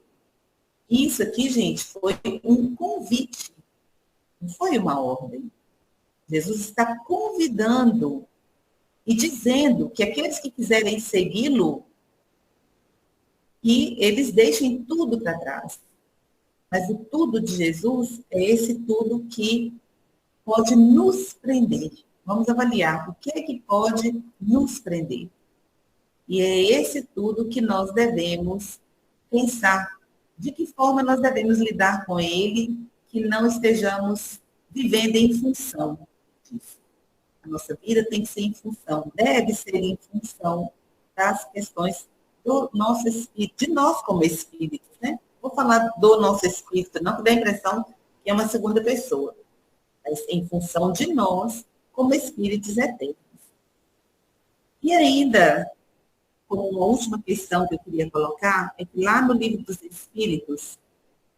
Isso aqui, gente, foi um convite, não foi uma ordem. Jesus está convidando e dizendo que aqueles que quiserem segui-lo, que eles deixem tudo para trás. Mas o tudo de Jesus é esse tudo que pode nos prender. Vamos avaliar o que é que pode nos prender. E é esse tudo que nós devemos pensar. De que forma nós devemos lidar com ele, que não estejamos vivendo em função disso. A nossa vida tem que ser em função, deve ser em função das questões do nosso espírito, de nós como espíritos, né? Vou falar do nosso espírito, não que dá a impressão que é uma segunda pessoa, mas em função de nós como espíritos eternos. E ainda, como uma última questão que eu queria colocar, é que lá no Livro dos Espíritos,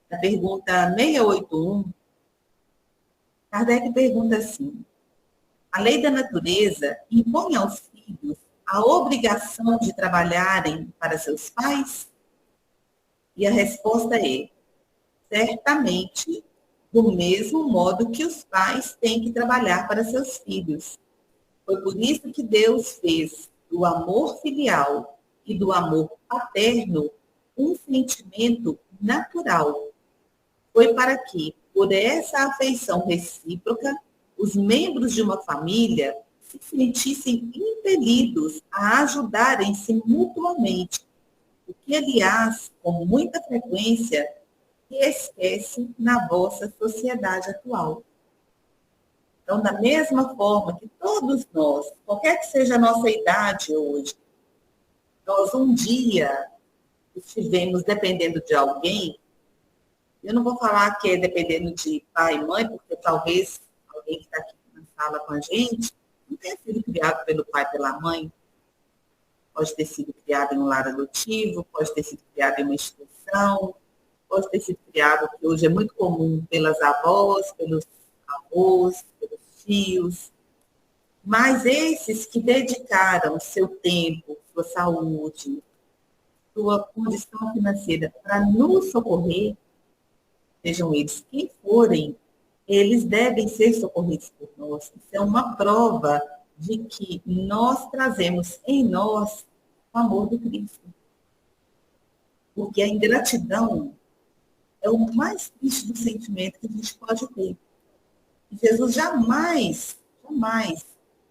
na pergunta 681, Kardec pergunta assim, a lei da natureza impõe aos filhos a obrigação de trabalharem para seus pais? E a resposta é, certamente, do mesmo modo que os pais têm que trabalhar para seus filhos. Foi por isso que Deus fez do amor filial e do amor paterno um sentimento natural. Foi para que, por essa afeição recíproca, os membros de uma família se sentissem impelidos a ajudarem-se mutuamente, o que, aliás, com muita frequência, esquece na vossa sociedade atual. Então, da mesma forma que todos nós, qualquer que seja a nossa idade hoje, nós um dia estivemos dependendo de alguém, eu não vou falar que é dependendo de pai e mãe, porque talvez alguém que está aqui na sala com a gente não tenha sido criado pelo pai e pela mãe, pode ter sido criado em um lar adotivo, pode ter sido criado em uma instituição, pode ter sido criado, que hoje é muito comum, pelas avós, pelos avós, pelos tios, mas esses que dedicaram seu tempo, sua saúde, sua condição financeira para nos socorrer, sejam eles quem forem, eles devem ser socorridos por nós. Isso é uma prova de que nós trazemos em nós o amor do Cristo. Porque a ingratidão é o mais triste do sentimento que a gente pode ter. E Jesus jamais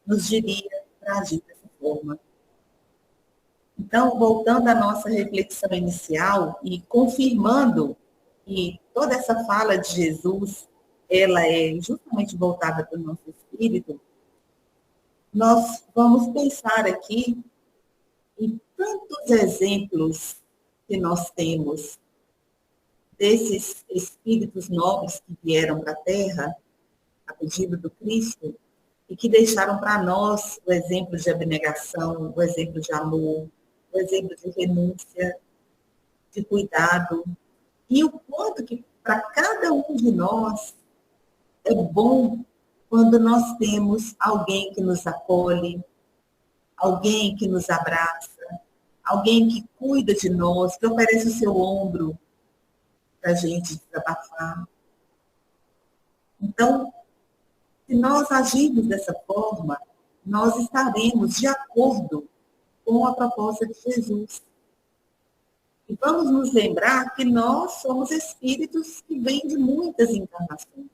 nos diria para agir dessa forma. Então, voltando à nossa reflexão inicial e confirmando que toda essa fala de Jesus, ela é justamente voltada para o nosso espírito, nós vamos pensar aqui em tantos exemplos que nós temos desses espíritos nobres que vieram para a Terra, a pedido do Cristo, e que deixaram para nós o exemplo de abnegação, o exemplo de amor, o exemplo de renúncia, de cuidado, e o quanto que para cada um de nós é bom quando nós temos alguém que nos acolhe, alguém que nos abraça, alguém que cuida de nós, que oferece o seu ombro para a gente desabafar. Então, se nós agirmos dessa forma, nós estaremos de acordo com a proposta de Jesus. E vamos nos lembrar que nós somos espíritos que vêm de muitas encarnações.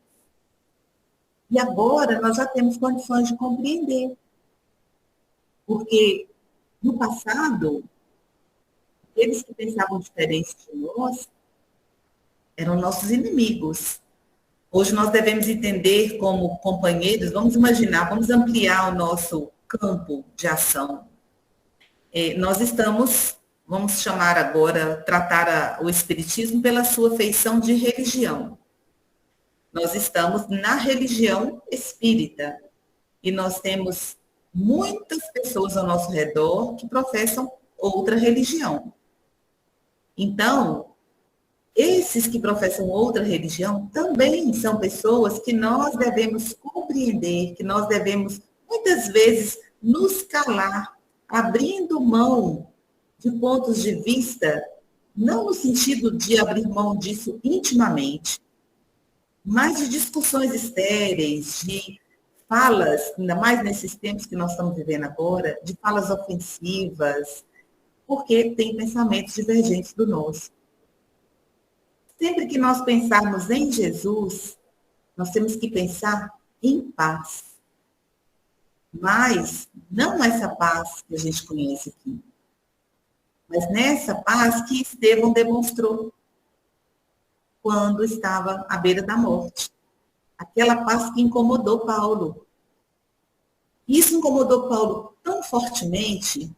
E agora nós já temos condições de compreender. Porque no passado, aqueles que pensavam diferente de nós eram nossos inimigos. Hoje nós devemos entender como companheiros, vamos imaginar, vamos ampliar o nosso campo de ação. Nós estamos, vamos chamar agora, tratar o Espiritismo pela sua feição de religião. Nós estamos na religião espírita e nós temos muitas pessoas ao nosso redor que professam outra religião. Então, esses que professam outra religião também são pessoas que nós devemos compreender, que nós devemos, muitas vezes, nos calar, abrindo mão de pontos de vista, não no sentido de abrir mão disso intimamente, mas de discussões estéreis, de falas, ainda mais nesses tempos que nós estamos vivendo agora, de falas ofensivas, porque tem pensamentos divergentes do nosso. Sempre que nós pensarmos em Jesus, nós temos que pensar em paz. Mas não essa paz que a gente conhece aqui, mas nessa paz que Estevão demonstrou quando estava à beira da morte. Aquela paz que incomodou Paulo. Isso incomodou Paulo tão fortemente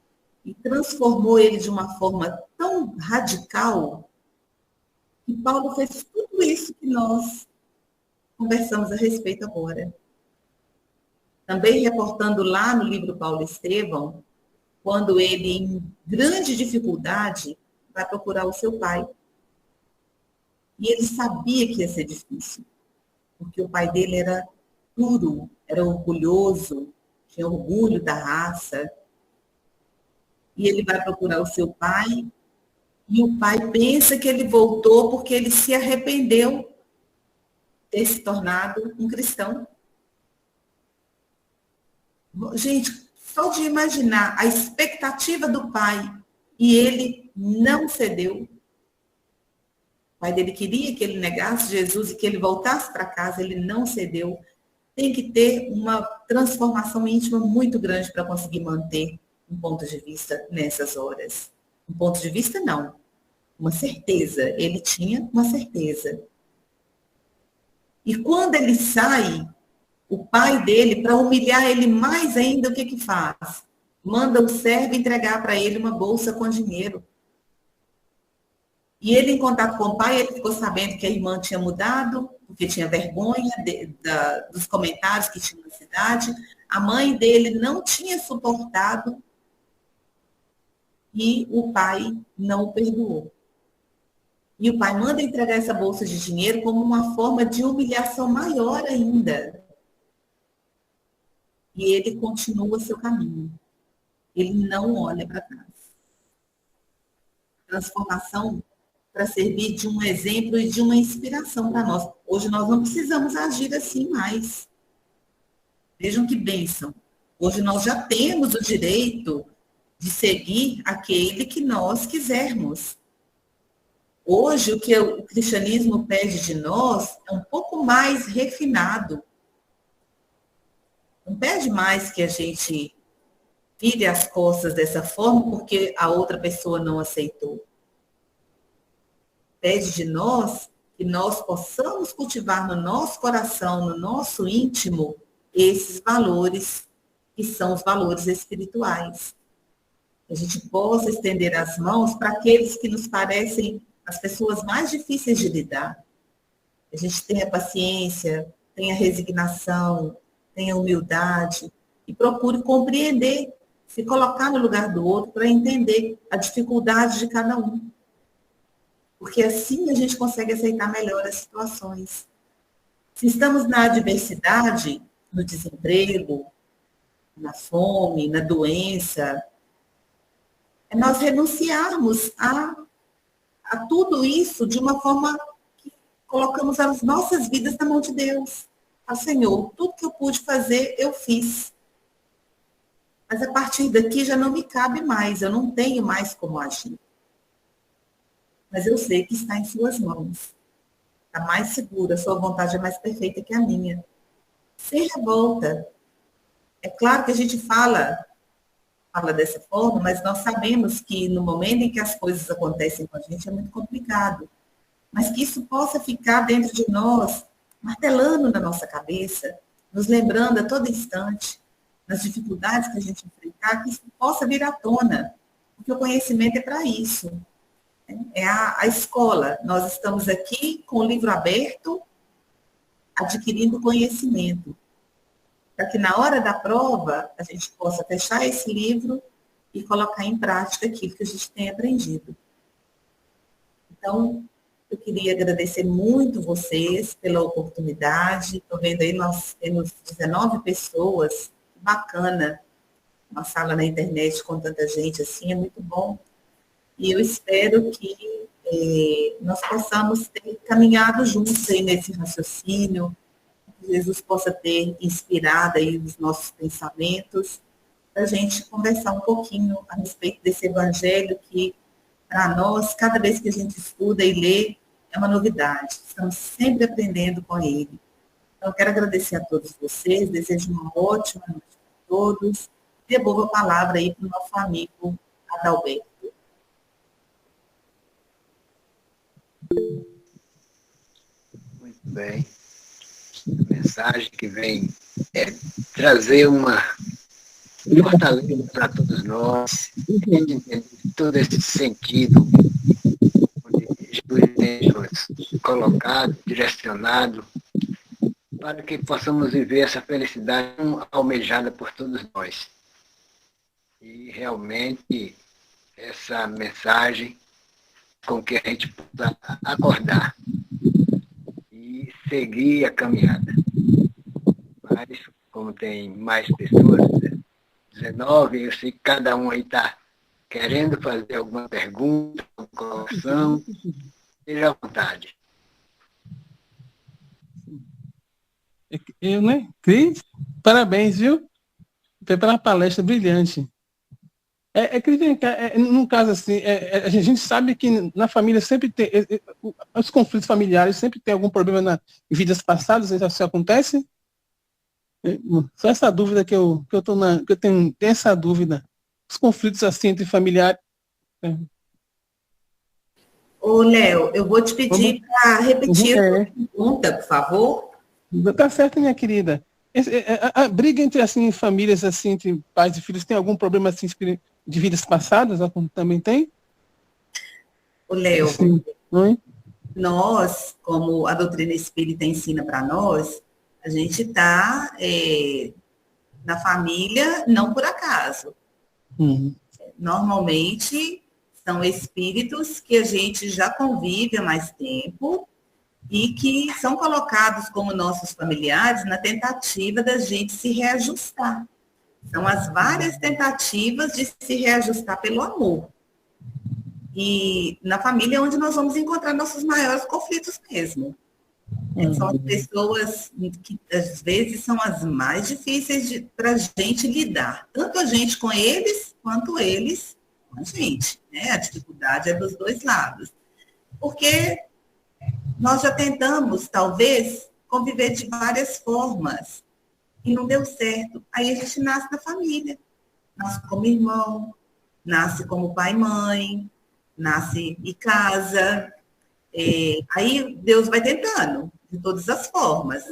e transformou ele de uma forma tão radical que Paulo fez tudo isso que nós conversamos a respeito agora. Também reportando lá no livro Paulo e Estevão, quando ele, em grande dificuldade, vai procurar o seu pai. E ele sabia que ia ser difícil, porque o pai dele era duro, era orgulhoso, tinha orgulho da raça. E ele vai procurar o seu pai, e o pai pensa que ele voltou porque ele se arrependeu de ter se tornado um cristão. Gente, só de imaginar a expectativa do pai e ele não cedeu. O pai dele queria que ele negasse Jesus e que ele voltasse para casa, ele não cedeu. Tem que ter uma transformação íntima muito grande para conseguir manter um ponto de vista nessas horas. Um ponto de vista, não. Uma certeza. Ele tinha uma certeza. E quando ele sai, o pai dele, para humilhar ele mais ainda, o que que faz? Manda o servo entregar para ele uma bolsa com dinheiro. E ele, em contato com o pai, ele ficou sabendo que a irmã tinha mudado, porque tinha vergonha dos comentários que tinha na cidade. A mãe dele não tinha suportado e o pai não o perdoou. E o pai manda entregar essa bolsa de dinheiro como uma forma de humilhação maior ainda. E ele continua seu caminho. Ele não olha para trás. Transformação para servir de um exemplo e de uma inspiração para nós. Hoje nós não precisamos agir assim mais. Vejam que bênção. Hoje nós já temos o direito de seguir aquele que nós quisermos. Hoje, o que o cristianismo pede de nós é um pouco mais refinado. Não pede mais que a gente vire as costas dessa forma porque a outra pessoa não aceitou. Pede de nós que nós possamos cultivar no nosso coração, no nosso íntimo, esses valores, que são os valores espirituais. Que a gente possa estender as mãos para aqueles que nos parecem as pessoas mais difíceis de lidar. Que a gente tenha paciência, tenha resignação, tenha humildade e procure compreender, se colocar no lugar do outro para entender a dificuldade de cada um. Porque assim a gente consegue aceitar melhor as situações. Se estamos na adversidade, no desemprego, na fome, na doença, é nós renunciarmos a tudo isso de uma forma que colocamos as nossas vidas na mão de Deus. Senhor, tudo que eu pude fazer, eu fiz. Mas a partir daqui já não me cabe mais, eu não tenho mais como agir. Mas eu sei que está em suas mãos. Está mais segura, a sua vontade é mais perfeita que a minha. Sem revolta. É claro que a gente fala dessa forma, mas nós sabemos que no momento em que as coisas acontecem com a gente é muito complicado. Mas que isso possa ficar dentro de nós, martelando na nossa cabeça, nos lembrando a todo instante, nas dificuldades que a gente enfrentar, que isso possa vir à tona. Porque o conhecimento é para isso. É a escola. Nós estamos aqui com o livro aberto, adquirindo conhecimento. Para que na hora da prova, a gente possa fechar esse livro e colocar em prática aquilo que a gente tem aprendido. Então, eu queria agradecer muito vocês pela oportunidade. Estou vendo aí, nós temos 19 pessoas. Bacana. Uma sala na internet com tanta gente assim, é muito bom. E eu espero que nós possamos ter caminhado juntos aí nesse raciocínio, que Jesus possa ter inspirado aí os nossos pensamentos, para a gente conversar um pouquinho a respeito desse evangelho que, para nós, cada vez que a gente estuda e lê, é uma novidade. Estamos sempre aprendendo com ele. Então, eu quero agradecer a todos vocês, desejo uma ótima noite a todos. Devolvo a palavra aí para o nosso amigo Adalberto. Muito bem. A mensagem que vem é trazer uma fortaleza para todos nós, entender todo esse sentido onde Jesus tem nos colocado, direcionado, para que possamos viver essa felicidade almejada por todos nós. E realmente essa mensagem com que a gente possa acordar e seguir a caminhada. Mas, como tem mais pessoas, 19, eu sei que cada um aí está querendo fazer alguma pergunta, alguma colocação, seja à vontade. Eu, né? Cris, parabéns, viu? pela palestra brilhante. Num caso assim, a gente sabe que na família sempre tem, os conflitos familiares sempre tem algum problema em vidas passadas, isso acontece? Só essa dúvida que eu tenho essa dúvida. Os conflitos assim entre familiares. Ô, Léo, eu vou te pedir para repetir a sua É, pergunta, por favor. tá certo, minha querida. A briga entre assim famílias assim entre pais e filhos tem algum problema assim de vidas passadas? Também tem? Ô, Léo, Sim. Não. nós, como a doutrina espírita ensina para nós, a gente está na família não por acaso. Uhum. Normalmente são espíritos que a gente já convive há mais tempo e que são colocados como nossos familiares na tentativa da gente se reajustar. São as várias tentativas de se reajustar pelo amor. E na família é onde nós vamos encontrar nossos maiores conflitos mesmo. São as pessoas que, às vezes, são as mais difíceis para a gente lidar. Tanto a gente com eles, quanto eles com a gente. Né? A dificuldade é dos dois lados. Porque nós já tentamos, talvez, conviver de várias formas. E não deu certo. Aí a gente nasce na família. Nasce como irmão, nasce como pai e mãe, nasce e casa. Aí Deus vai tentando, de todas as formas.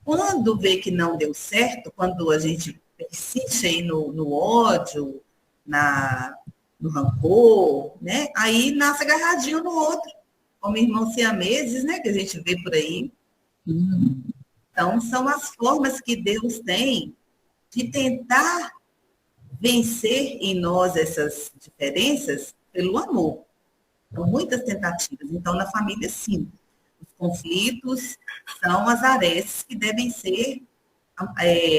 Quando vê que não deu certo, quando a gente persiste aí no ódio, no rancor, né? Aí nasce agarradinho no outro, como irmãos siameses, né? Que a gente vê por aí. Então, são as formas que Deus tem de tentar vencer em nós essas diferenças pelo amor. São muitas tentativas. Então, na família, sim. Os conflitos são as arestas que devem ser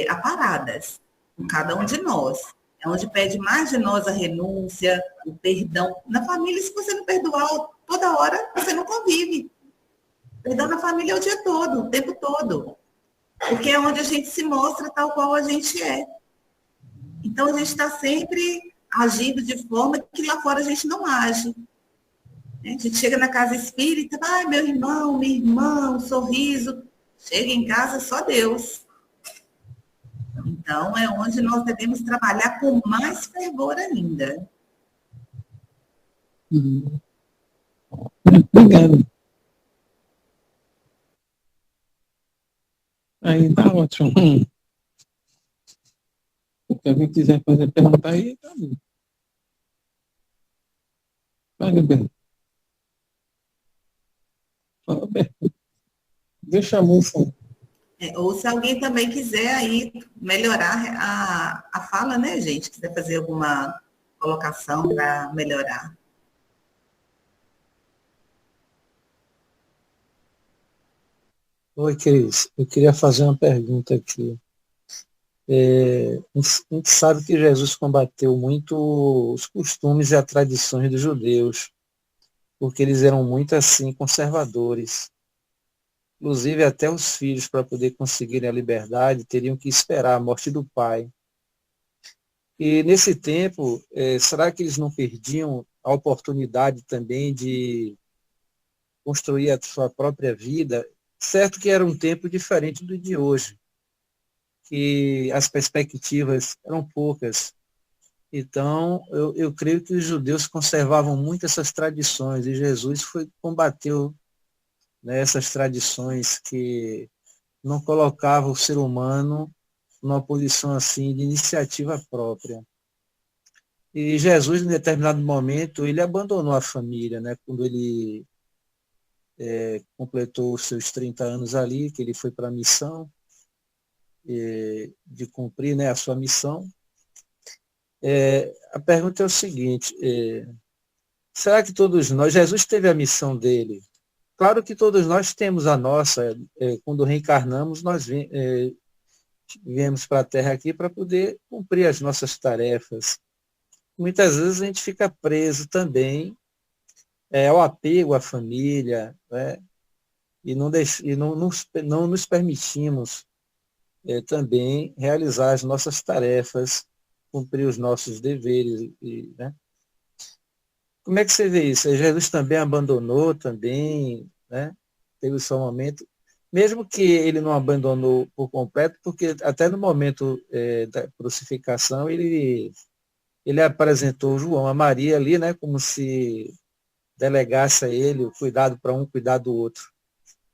aparadas com cada um de nós. É onde pede mais de nós a renúncia, o perdão. Na família, se você não perdoar toda hora, você não convive. Perdão na família é o dia todo, o tempo todo. Porque é onde a gente se mostra tal qual a gente é. Então, a gente está sempre agindo de forma que lá fora a gente não age. A gente chega na casa espírita, ai, meu irmão, minha irmã, um sorriso. Chega em casa, só Deus. Então, é onde nós devemos trabalhar com mais fervor ainda. Obrigado. Aí tá ótimo. Se alguém quiser fazer pergunta aí, tá bom. Vai, Gabriel. Fala, Beto. Deixa a moça. Ou se alguém também quiser aí melhorar a fala, né, gente? Quiser fazer alguma colocação para melhorar. Oi, Cris. Eu queria fazer uma pergunta aqui. A gente sabe que Jesus combateu muito os costumes e as tradições dos judeus, porque eles eram muito assim conservadores. Inclusive até os filhos, para poder conseguirem a liberdade, teriam que esperar a morte do pai. E nesse tempo, será que eles não perdiam a oportunidade também de construir a sua própria vida? Certo que era um tempo diferente do de hoje, que as perspectivas eram poucas. Então, eu creio que os judeus conservavam muito essas tradições, e Jesus combateu, né, essas tradições que não colocavam o ser humano numa posição assim de iniciativa própria. E Jesus, em determinado momento, ele abandonou a família, né, quando ele completou os seus 30 anos ali, que ele foi para a missão, de cumprir, né, a sua missão. A pergunta é o seguinte, será que todos nós, Jesus teve a missão dele? Claro que todos nós temos a nossa, quando reencarnamos, nós viemos para a Terra aqui para poder cumprir as nossas tarefas. Muitas vezes a gente fica preso também ao apego à família, né? E não nos permitimos também realizar as nossas tarefas, cumprir os nossos deveres. Né? Como é que você vê isso? Jesus também abandonou, também, né? Teve o seu momento, mesmo que ele não abandonou por completo, porque até no momento da crucificação ele apresentou João a Maria ali, né? Como se delegasse a ele o cuidado para um, cuidar do outro.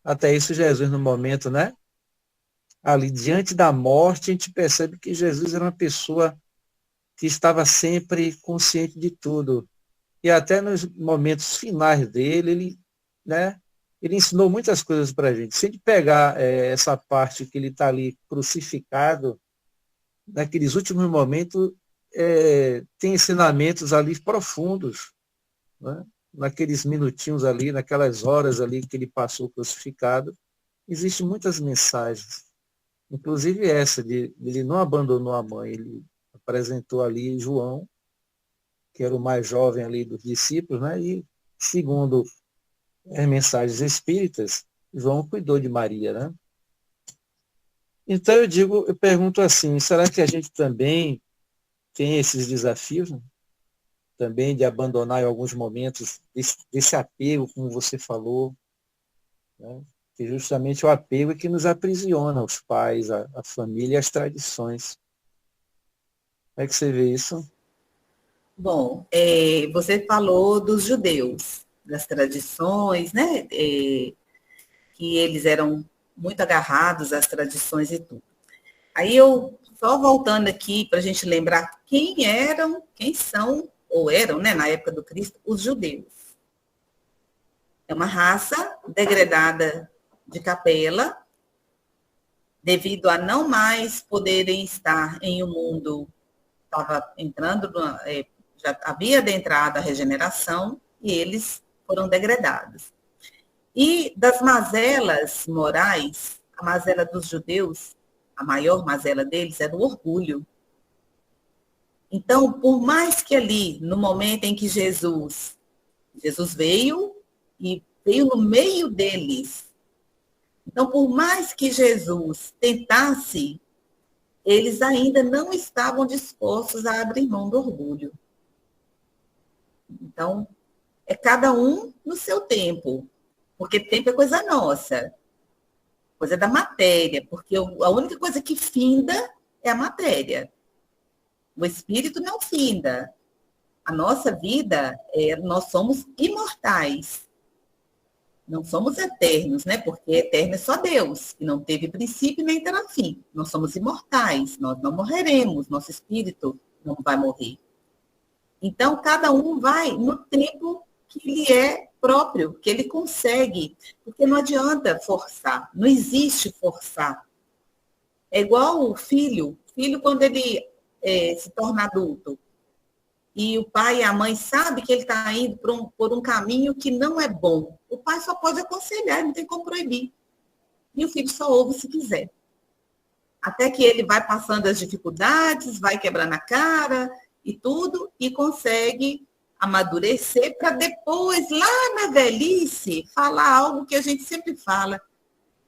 Até isso Jesus no momento, né? Ali diante da morte, a gente percebe que Jesus era uma pessoa que estava sempre consciente de tudo. E até nos momentos finais dele, né, ele ensinou muitas coisas para a gente. Se a gente pegar essa parte que ele está ali crucificado, naqueles últimos momentos, tem ensinamentos ali profundos, né? Naqueles minutinhos ali, naquelas horas ali que ele passou crucificado, existem muitas mensagens. Inclusive essa, ele não abandonou a mãe, ele apresentou ali João, que era o mais jovem ali dos discípulos, né? E segundo as mensagens espíritas, João cuidou de Maria, né? Então eu pergunto assim, será que a gente também tem esses desafios, né? Também de abandonar em alguns momentos desse apego, como você falou, né? Que justamente o apego é que nos aprisiona, os pais, a família e as tradições. Como é que você vê isso? Bom, você falou dos judeus, das tradições, né? Que eles eram muito agarrados às tradições e tudo. Aí eu, só voltando aqui para a gente lembrar quem são, ou eram, né, na época do Cristo, os judeus. É uma raça degradada de capela, devido a não mais poderem estar em um mundo, estava entrando, já havia adentrado a regeneração, e eles foram degradados. E das mazelas morais, a mazela dos judeus, a maior mazela deles era o orgulho. Então, por mais que ali, no momento em que Jesus veio e veio no meio deles, então, por mais que Jesus tentasse, eles ainda não estavam dispostos a abrir mão do orgulho. Então, é cada um no seu tempo, porque tempo é coisa nossa, coisa da matéria, porque a única coisa que finda é a matéria. O espírito não finda. A nossa vida, nós somos imortais. Não somos eternos, né? Porque eterno é só Deus, que não teve princípio nem terá fim. Nós somos imortais, nós não morreremos, nosso espírito não vai morrer. Então, cada um vai no tempo que lhe é próprio, que ele consegue, porque não adianta forçar, não existe forçar. É igual o filho quando ele se torna adulto, e o pai e a mãe sabem que ele está indo por um caminho que não é bom. O pai só pode aconselhar, não tem como proibir. E o filho só ouve se quiser. Até que ele vai passando as dificuldades, vai quebrando a cara e tudo, e consegue amadurecer para depois, lá na velhice, falar algo que a gente sempre fala.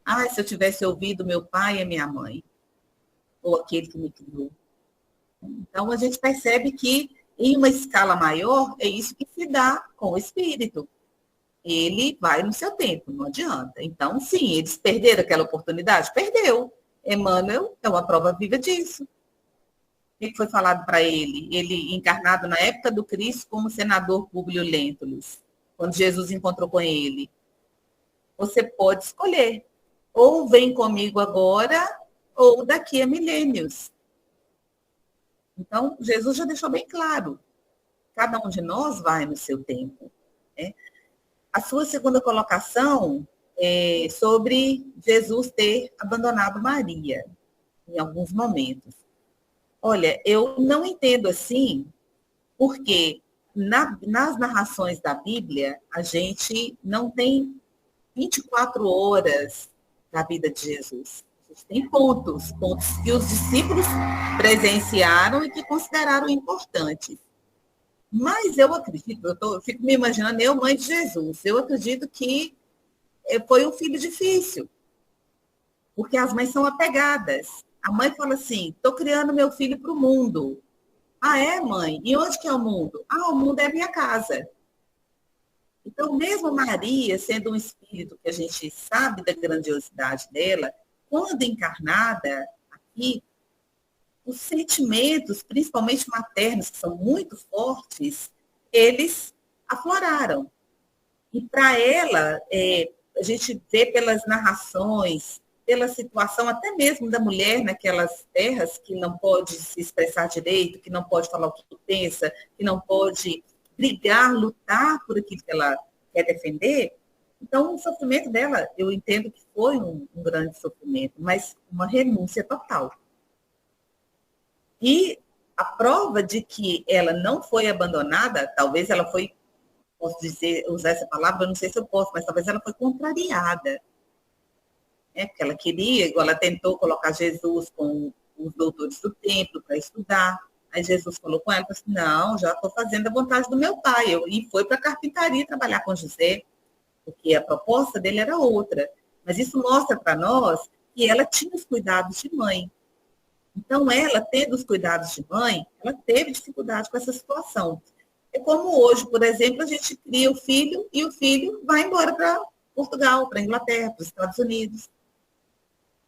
Ah, se eu tivesse ouvido meu pai e minha mãe, ou aquele que me criou. Então, a gente percebe que, em uma escala maior, é isso que se dá com o espírito. Ele vai no seu tempo, não adianta. Então, sim, eles perderam aquela oportunidade? Perdeu. Emmanuel é uma prova viva disso. O que foi falado para ele? Ele, encarnado na época do Cristo, como senador Públio Lentulus, quando Jesus encontrou com ele. Você pode escolher. Ou vem comigo agora, ou daqui a milênios. Então, Jesus já deixou bem claro. Cada um de nós vai no seu tempo. Né? A sua segunda colocação é sobre Jesus ter abandonado Maria em alguns momentos. Olha, eu não entendo assim, porque nas narrações da Bíblia, a gente não tem 24 horas da vida de Jesus. A gente tem pontos que os discípulos presenciaram e que consideraram importantes. Mas eu acredito, eu fico me imaginando, eu, mãe de Jesus, eu acredito que foi um filho difícil, porque as mães são apegadas. A mãe fala assim, estou criando meu filho para o mundo. Ah, é, mãe? E onde que é o mundo? Ah, o mundo é a minha casa. Então, mesmo Maria, sendo um espírito que a gente sabe da grandiosidade dela, quando encarnada aqui, os sentimentos, principalmente maternos, que são muito fortes, eles afloraram. E para ela, a gente vê pelas narrações, pela situação até mesmo da mulher naquelas terras que não pode se expressar direito, que não pode falar o que pensa, que não pode brigar, lutar por aquilo que ela quer defender. Então, o sofrimento dela, eu entendo que foi um grande sofrimento, mas uma renúncia total. E a prova de que ela não foi abandonada, talvez ela foi, posso dizer, usar essa palavra, eu não sei se eu posso, mas talvez ela foi contrariada. Porque ela queria, igual ela tentou colocar Jesus com os doutores do templo para estudar. Aí Jesus falou com ela, assim, não, já estou fazendo a vontade do meu pai. E foi para a carpintaria trabalhar com José, porque a proposta dele era outra. Mas isso mostra para nós que ela tinha os cuidados de mãe. Então, ela, tendo os cuidados de mãe, ela teve dificuldade com essa situação. É como hoje, por exemplo, a gente cria o filho e o filho vai embora para Portugal, para a Inglaterra, para os Estados Unidos.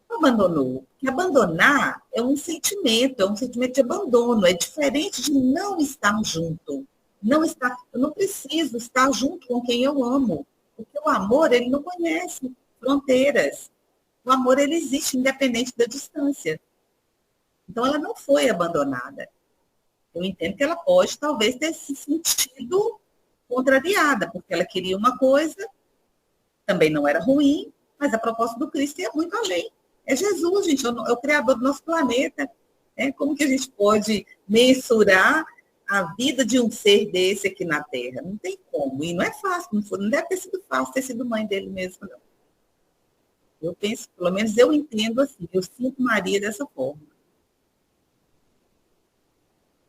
Não abandonou. Porque abandonar é um sentimento de abandono, é diferente de não estar junto. Eu não preciso estar junto com quem eu amo, porque o amor, ele não conhece fronteiras. O amor, ele existe independente da distância. Então, ela não foi abandonada. Eu entendo que ela pode, talvez, ter se sentido contrariada, porque ela queria uma coisa, também não era ruim, mas a proposta do Cristo ia muito além. É Jesus, gente, é o Criador do nosso planeta. Como que a gente pode mensurar a vida de um ser desse aqui na Terra? Não tem como. E não é fácil, não deve ter sido fácil ter sido mãe dele mesmo, não. Eu penso, pelo menos eu entendo assim, eu sinto Maria dessa forma.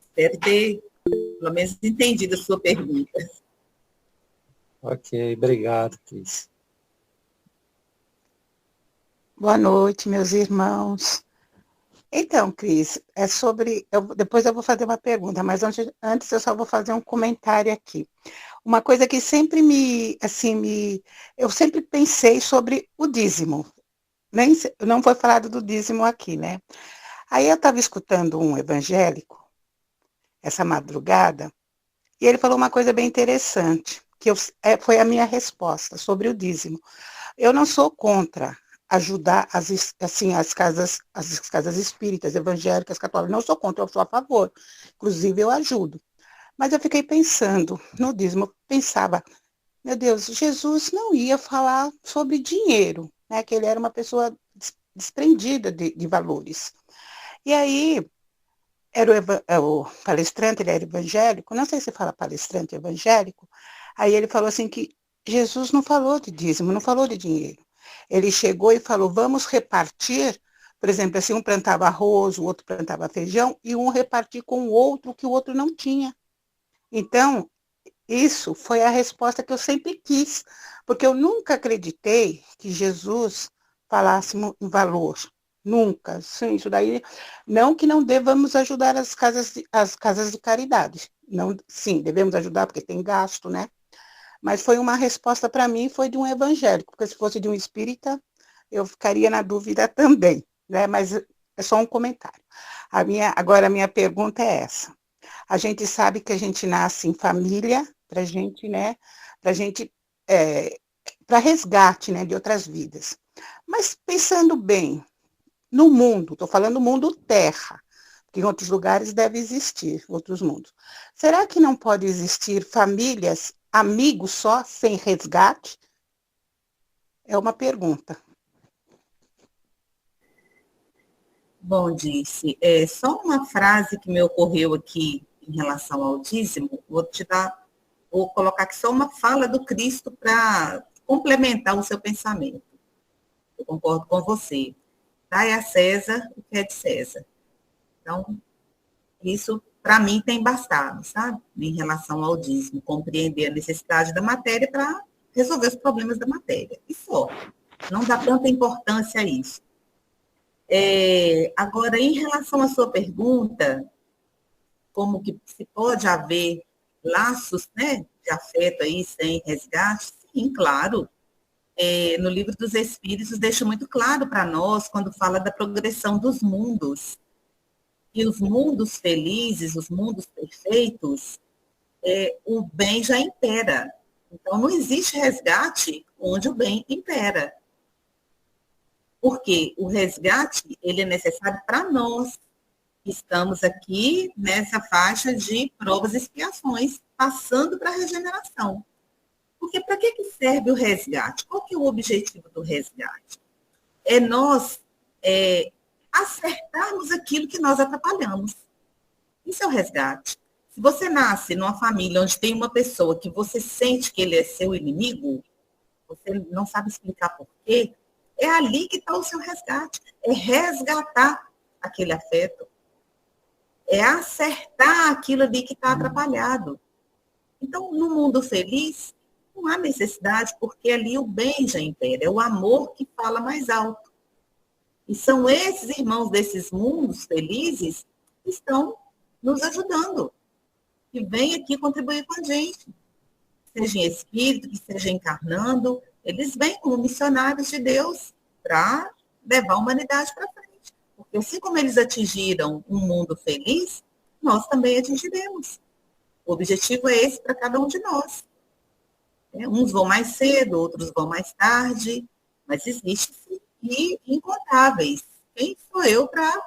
Espero ter, pelo menos, entendido a sua pergunta. Ok, obrigado, Cris. Boa noite, meus irmãos. Então, Cris, depois eu vou fazer uma pergunta, mas antes eu só vou fazer um comentário aqui. Uma coisa que sempre eu sempre pensei sobre o dízimo. Não foi falado do dízimo aqui, né? Aí eu estava escutando um evangélico essa madrugada, e ele falou uma coisa bem interessante, que foi a minha resposta sobre o dízimo. Eu não sou contra ajudar as casas espíritas, evangélicas, católicas, não sou contra, eu sou a favor. Inclusive, eu ajudo. Mas eu fiquei pensando no dízimo, eu pensava, meu Deus, Jesus não ia falar sobre dinheiro, né? Que ele era uma pessoa desprendida de valores. E aí, o palestrante, ele era evangélico, não sei se fala palestrante evangélico, aí ele falou assim que Jesus não falou de dízimo, não falou de dinheiro. Ele chegou e falou, vamos repartir, por exemplo, assim, um plantava arroz, o outro plantava feijão, e um repartir com o outro que o outro não tinha. Então, isso foi a resposta que eu sempre quis, porque eu nunca acreditei que Jesus falasse em valor. Nunca. Sim, isso daí, não que não devamos ajudar as casas de caridade. Não, sim, devemos ajudar porque tem gasto, né? Mas foi uma resposta para mim, foi de um evangélico, porque se fosse de um espírita, eu ficaria na dúvida também, né? Mas é só um comentário. Agora, a minha pergunta é essa. A gente sabe que a gente nasce em família, para gente, né? Para resgate, né? De outras vidas. Mas pensando bem, no mundo, estou falando mundo terra, que em outros lugares deve existir, outros mundos. Será que não pode existir famílias, amigos só, sem resgate? É uma pergunta. Bom, Disse, só uma frase que me ocorreu aqui em relação ao dízimo, vou colocar aqui só uma fala do Cristo para complementar o seu pensamento. Eu concordo com você. Dai a César o que é de César. Então, isso, para mim, tem bastado, sabe? Em relação ao dízimo, compreender a necessidade da matéria para resolver os problemas da matéria. E só. Não dá tanta importância a isso. Agora, em relação à sua pergunta, como que se pode haver laços, né, de afeto aí sem resgate? Sim, claro. No Livro dos Espíritos deixa muito claro para nós, quando fala da progressão dos mundos. E os mundos felizes, os mundos perfeitos, o bem já impera. Então, não existe resgate onde o bem impera. Porque o resgate, ele é necessário para nós, que estamos aqui nessa faixa de provas e expiações, passando para a regeneração. Porque para que serve o resgate? Qual que é o objetivo do resgate? É nós acertarmos aquilo que nós atrapalhamos. Isso é o resgate. Se você nasce numa família onde tem uma pessoa que você sente que ele é seu inimigo, você não sabe explicar por quê, é ali que está o seu resgate. É resgatar aquele afeto. É acertar aquilo ali que está atrapalhado. Então, no mundo feliz, não há necessidade, porque ali o bem já impera, é o amor que fala mais alto. E são esses irmãos desses mundos felizes que estão nos ajudando, que vêm aqui contribuir com a gente. Seja em espírito, que seja encarnando, eles vêm como missionários de Deus para levar a humanidade para frente. Porque assim como eles atingiram um mundo feliz, nós também atingiremos. O objetivo é esse para cada um de nós. Uns vão mais cedo, outros vão mais tarde, mas existe-se e incontáveis. Quem sou eu para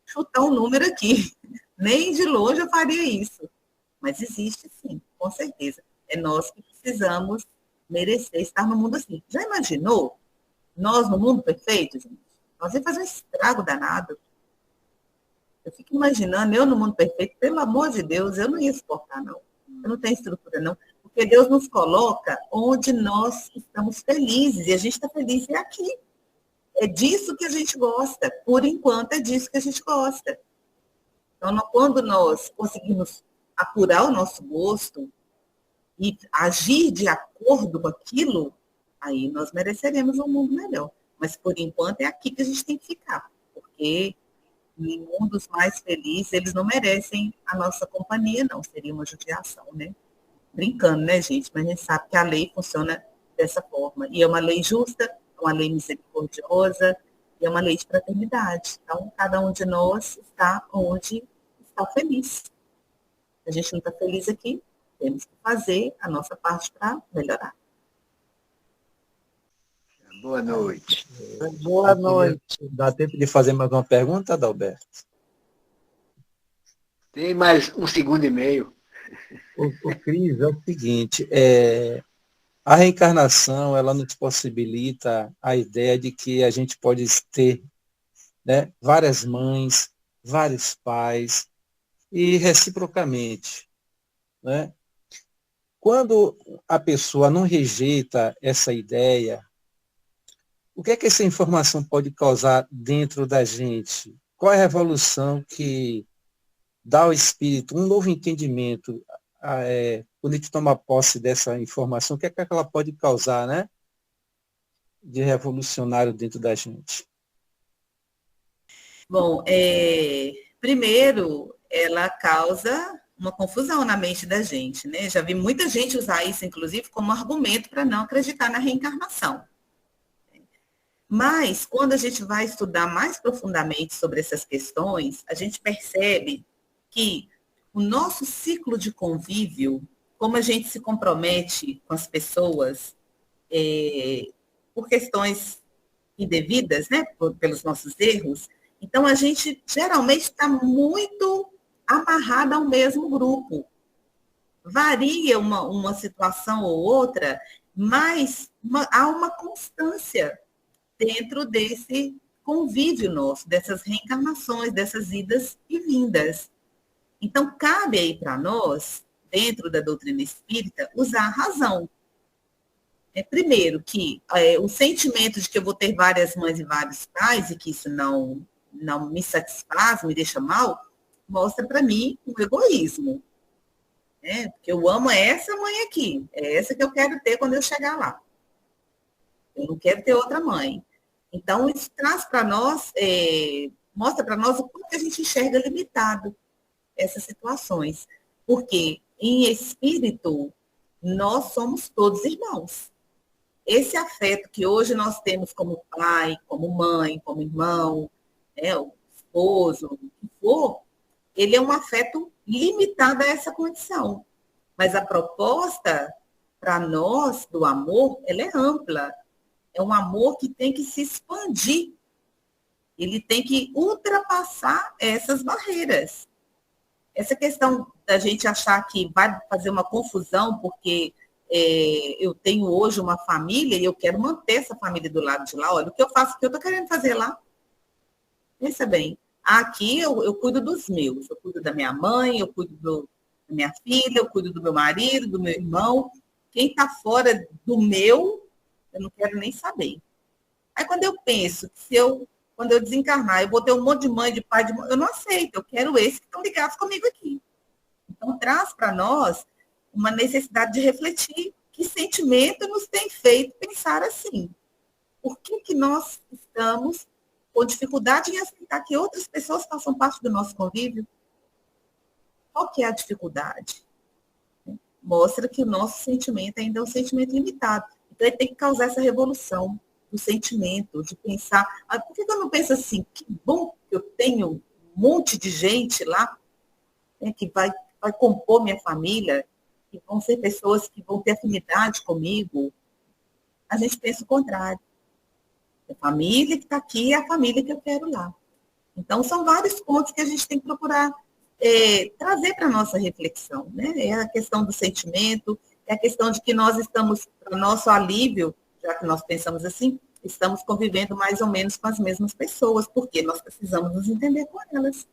chutar um número aqui? Nem de longe eu faria isso. Mas existe sim, com certeza. É nós que precisamos merecer estar no mundo assim. Já imaginou? Nós no mundo perfeito, gente? Nós ia fazer um estrago danado. Eu fico imaginando, eu no mundo perfeito, pelo amor de Deus, eu não ia suportar, não. Eu não tenho estrutura, não. Porque Deus nos coloca onde nós estamos felizes. E a gente está feliz aqui. É disso que a gente gosta. Por enquanto, é disso que a gente gosta. Então, quando nós conseguimos apurar o nosso gosto e agir de acordo com aquilo, aí nós mereceremos um mundo melhor. Mas, por enquanto, é aqui que a gente tem que ficar. Porque em mundos mais felizes, eles não merecem a nossa companhia, não. Seria uma judiação, né? Brincando, né, gente? Mas a gente sabe que a lei funciona dessa forma. E é uma lei justa, é uma lei misericordiosa, e é uma lei de fraternidade. Então, cada um de nós está onde está feliz. Se a gente não está feliz aqui, temos que fazer a nossa parte para melhorar. Boa noite. Boa noite. Dá tempo de fazer mais uma pergunta, Adalberto? Tem mais 1,5 segundos. O Cris, é o seguinte, a reencarnação, ela nos possibilita a ideia de que a gente pode ter, né, várias mães, vários pais, e reciprocamente, né? Quando a pessoa não rejeita essa ideia, o que é que essa informação pode causar dentro da gente? Qual é a revolução que dá ao espírito um novo entendimento? Quando a gente toma posse dessa informação, o que é que ela pode causar, né, de revolucionário dentro da gente? Bom, primeiro, ela causa uma confusão na mente da gente, né? Já vi muita gente usar isso, inclusive, como argumento para não acreditar na reencarnação. Mas, quando a gente vai estudar mais profundamente sobre essas questões, a gente percebe que o nosso ciclo de convívio, como a gente se compromete com as pessoas por questões indevidas, né, pelos nossos erros, então a gente geralmente está muito amarrado ao mesmo grupo. Varia uma situação ou outra, mas há uma constância dentro desse convívio nosso, dessas reencarnações, dessas idas e vindas. Então, cabe aí para nós, dentro da doutrina espírita, usar a razão. Primeiro, que o sentimento de que eu vou ter várias mães e vários pais, e que isso não me satisfaz, me deixa mal, mostra para mim um egoísmo. Porque eu amo essa mãe aqui, é essa que eu quero ter quando eu chegar lá. Eu não quero ter outra mãe. Então, isso traz para nós, mostra para nós o quanto que a gente enxerga limitado essas situações. Porque, em espírito, nós somos todos irmãos. Esse afeto que hoje nós temos como pai, como mãe, como irmão, o esposo, o que for, ele é um afeto limitado a essa condição. Mas a proposta para nós do amor, ela é ampla. É um amor que tem que se expandir. Ele tem que ultrapassar essas barreiras. Essa questão da gente achar que vai fazer uma confusão porque eu tenho hoje uma família e eu quero manter essa família do lado de lá. Olha, o que eu faço, o que eu estou querendo fazer lá? Pensa bem. Aqui eu cuido dos meus. Eu cuido da minha mãe, eu cuido da minha filha, eu cuido do meu marido, do meu irmão. Quem está fora do meu, eu não quero nem saber. Aí quando eu penso que quando eu desencarnar, eu vou ter um monte de mãe, de pai, eu não aceito. Eu quero esses que estão ligados comigo aqui. Então, traz para nós uma necessidade de refletir que sentimento nos tem feito pensar assim. Por que nós estamos com dificuldade em aceitar que outras pessoas façam parte do nosso convívio? Qual que é a dificuldade? Mostra que o nosso sentimento ainda é um sentimento limitado. Então, ele tem que causar essa revolução do sentimento, de pensar, por que eu não penso assim? Que bom que eu tenho um monte de gente lá, que vai compor minha família, que vão ser pessoas que vão ter afinidade comigo. A gente pensa o contrário. A família que está aqui é a família que eu quero lá. Então, são vários pontos que a gente tem que procurar trazer para a nossa reflexão. Né? É a questão do sentimento, é a questão de que nós estamos, para o nosso alívio, já que nós pensamos assim, estamos convivendo mais ou menos com as mesmas pessoas, porque nós precisamos nos entender com elas.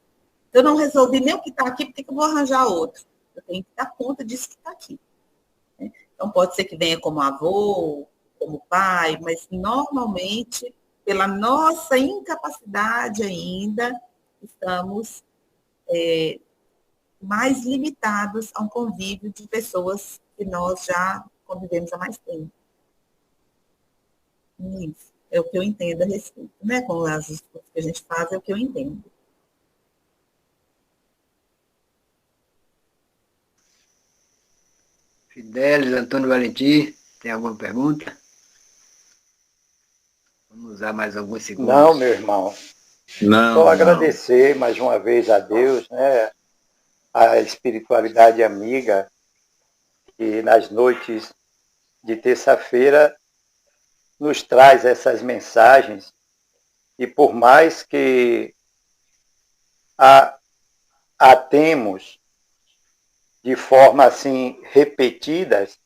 Eu não resolvi nem o que está aqui, porque eu vou arranjar outro. Eu tenho que dar conta disso que está aqui. Né? Então, pode ser que venha como avô, como pai, mas normalmente, pela nossa incapacidade ainda, estamos mais limitados a um convívio de pessoas que nós já convivemos há mais tempo. Isso é o que eu entendo a respeito. Né? Com as coisas que a gente faz, é o que eu entendo. Fidelis, Antônio Valentim, tem alguma pergunta? Vamos usar mais alguns segundos. Não, meu irmão. Só agradecer mais uma vez a Deus, né, a espiritualidade amiga, que nas noites de terça-feira nos traz essas mensagens, e por mais que a temos de forma assim repetidas,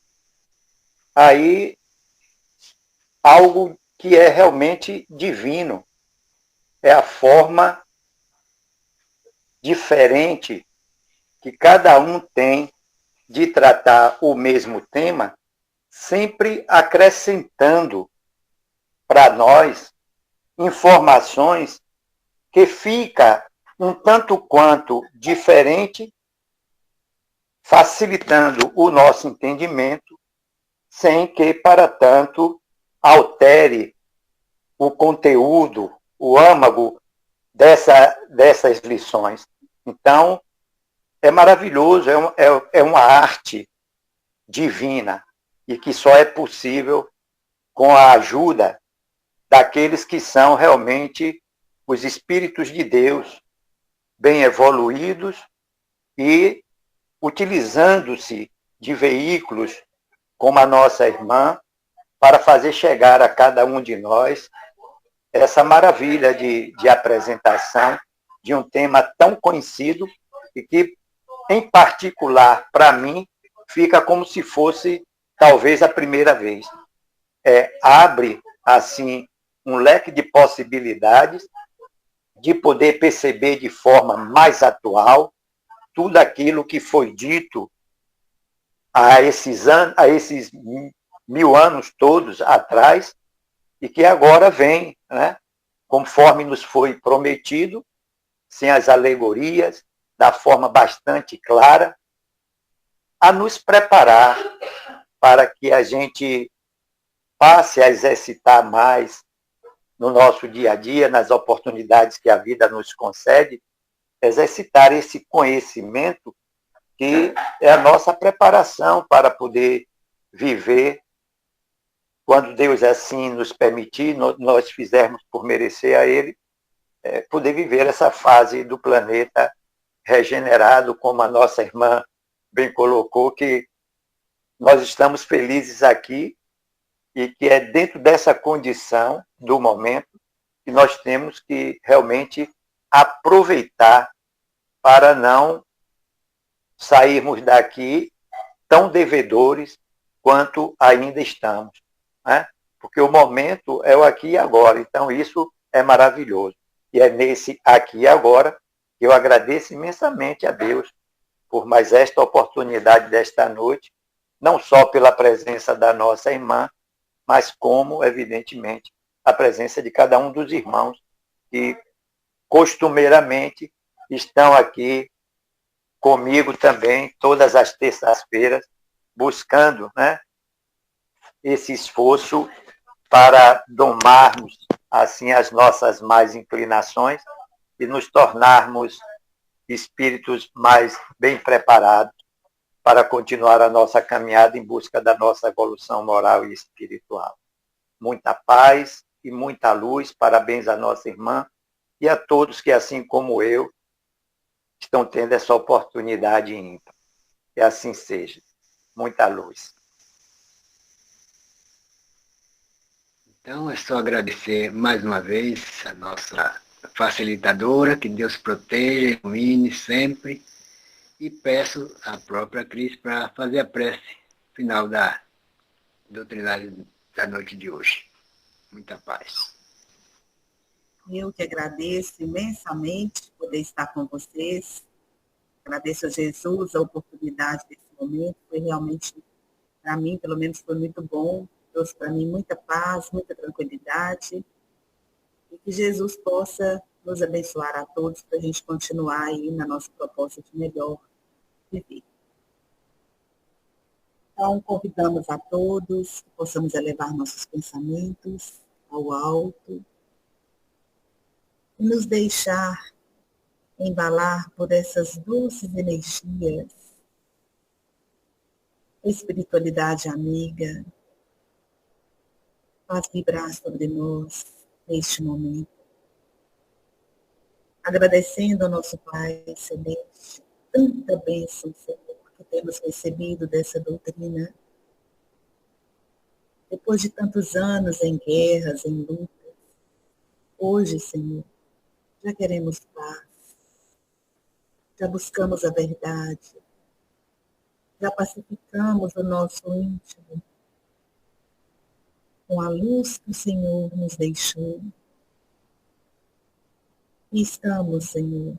aí algo que é realmente divino, é a forma diferente que cada um tem de tratar o mesmo tema, sempre acrescentando para nós informações que fica um tanto quanto diferente, facilitando o nosso entendimento, sem que, para tanto, altere o conteúdo, o âmago dessas lições. Então, é maravilhoso, é uma arte divina e que só é possível com a ajuda daqueles que são realmente os espíritos de Deus, bem evoluídos e utilizando-se de veículos como a nossa irmã, para fazer chegar a cada um de nós essa maravilha de apresentação de um tema tão conhecido e que, em particular, para mim, fica como se fosse, talvez, a primeira vez. Abre, assim, um leque de possibilidades de poder perceber de forma mais atual tudo aquilo que foi dito há esses 1000 anos todos atrás, e que agora vem, né, conforme nos foi prometido, sem as alegorias, da forma bastante clara, a nos preparar para que a gente passe a exercitar mais no nosso dia a dia, nas oportunidades que a vida nos concede, exercitar esse conhecimento que é a nossa preparação para poder viver, quando Deus assim nos permitir, nós fizermos por merecer a Ele, poder viver essa fase do planeta regenerado, como a nossa irmã bem colocou, que nós estamos felizes aqui e que é dentro dessa condição do momento que nós temos que realmente aproveitar para não sairmos daqui tão devedores quanto ainda estamos, né? Porque o momento é o aqui e agora, então isso é maravilhoso. E é nesse aqui e agora que eu agradeço imensamente a Deus por mais esta oportunidade desta noite, não só pela presença da nossa irmã, mas como, evidentemente, a presença de cada um dos irmãos que costumeiramente estão aqui comigo também, todas as terças-feiras, buscando, né, esse esforço para domarmos assim as nossas más inclinações e nos tornarmos espíritos mais bem preparados para continuar a nossa caminhada em busca da nossa evolução moral e espiritual. Muita paz e muita luz, parabéns à nossa irmã e a todos que, assim como eu, estão tendo essa oportunidade ímpar. Que assim seja. Muita luz. Então, é só agradecer mais uma vez a nossa facilitadora, que Deus proteja, ilumine sempre, e peço à própria Cris para fazer a prece final da doutrinária da noite de hoje. Muita paz. Eu que agradeço imensamente poder estar com vocês. Agradeço a Jesus a oportunidade desse momento. Foi realmente, para mim, pelo menos, foi muito bom. Trouxe para mim muita paz, muita tranquilidade. E que Jesus possa nos abençoar a todos para a gente continuar aí na nossa proposta de melhor viver. Então, convidamos a todos que possamos elevar nossos pensamentos ao alto e nos deixar embalar por essas doces energias, a espiritualidade amiga, faz vibrar sobre nós neste momento. Agradecendo ao nosso Pai Celeste, tanta bênção, Senhor, que temos recebido dessa doutrina. Depois de tantos anos em guerras, em lutas, hoje, Senhor, já queremos paz, já buscamos a verdade, já pacificamos o nosso íntimo com a luz que o Senhor nos deixou. E estamos, Senhor,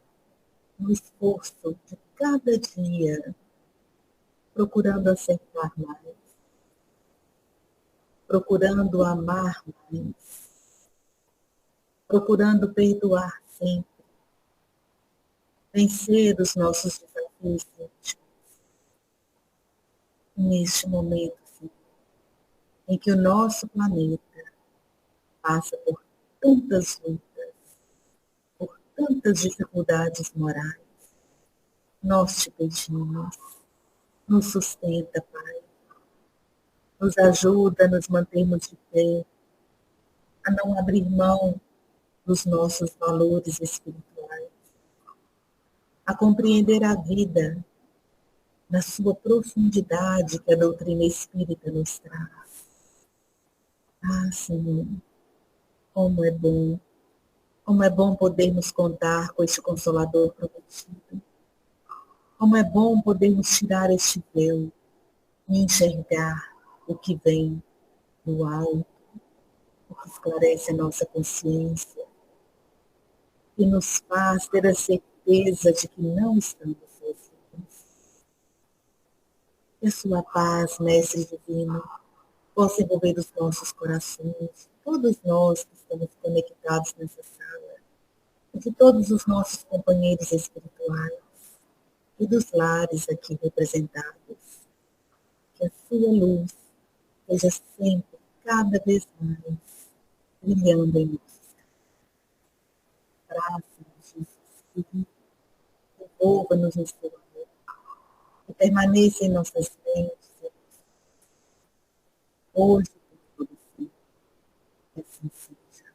no esforço de cada dia, procurando acertar mais, procurando amar mais, procurando perdoar sempre, vencer os nossos desafios íntimos. Neste momento, Senhor, em que o nosso planeta passa por tantas lutas, por tantas dificuldades morais, nós te pedimos, nos sustenta, Pai, nos ajuda a nos mantermos de pé, a não abrir mão dos nossos valores espirituais, a compreender a vida na sua profundidade que a doutrina espírita nos traz. Ah, Senhor, como é bom podermos contar com este Consolador prometido. Como é bom podermos tirar este véu e enxergar o que vem do alto, o que esclarece a nossa consciência e nos faz ter a certeza de que não estamos sozinhos. Que a sua paz, Mestre Divino, possa envolver os nossos corações, todos nós que estamos conectados nessa sala, e de todos os nossos companheiros espirituais, e dos lares aqui representados. Que a sua luz seja sempre, cada vez mais, brilhando em nossos braços, Jesus, envolva-nos em seu amor, e permaneça em nossas mentes, hoje e por todo sempre. Assim seja.